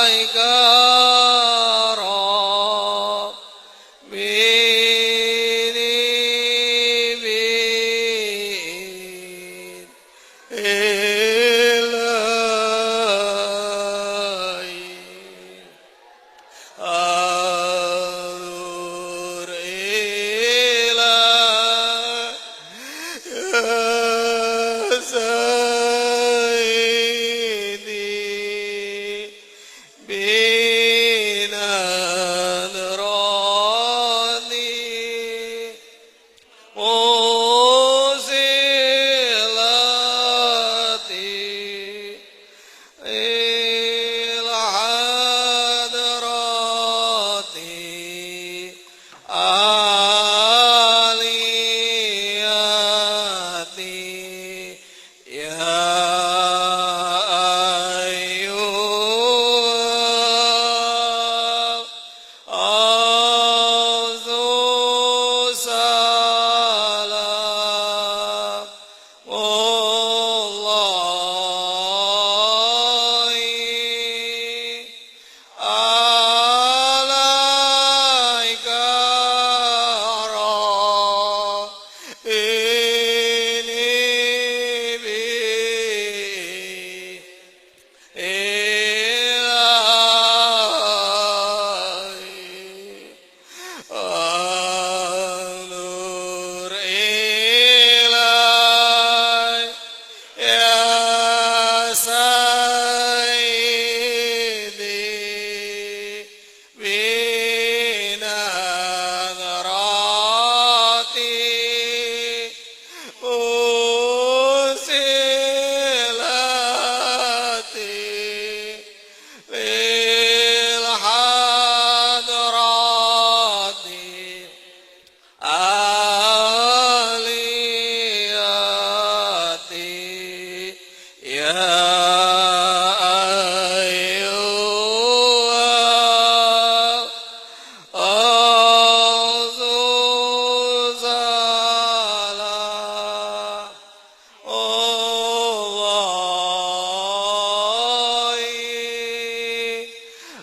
alaika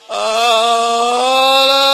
alaika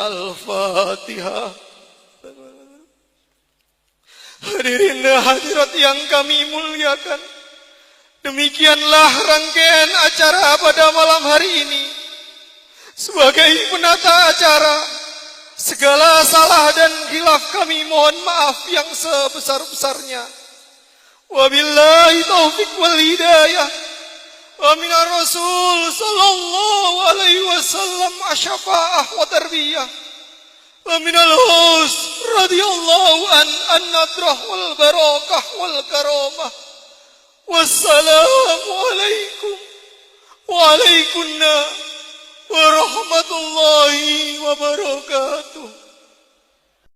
Al-Fatihah. Hadirin hadirat yang kami muliakan, demikianlah rangkaian acara pada malam hari ini. Sebagai penata acara, segala salah dan khilaf kami mohon maaf yang sebesar-besarnya. Wabillahi taufiq wal hidayah. Wa minar Rasul sallallahu alaihi wasallam asyafa'ah wa tarbiyah. Wa minal hus radhiyallahu an nadrah wal barakah wal karamah. Wassalamu alaikum wa alaikunna wa rahmatullahi wa barakatuh.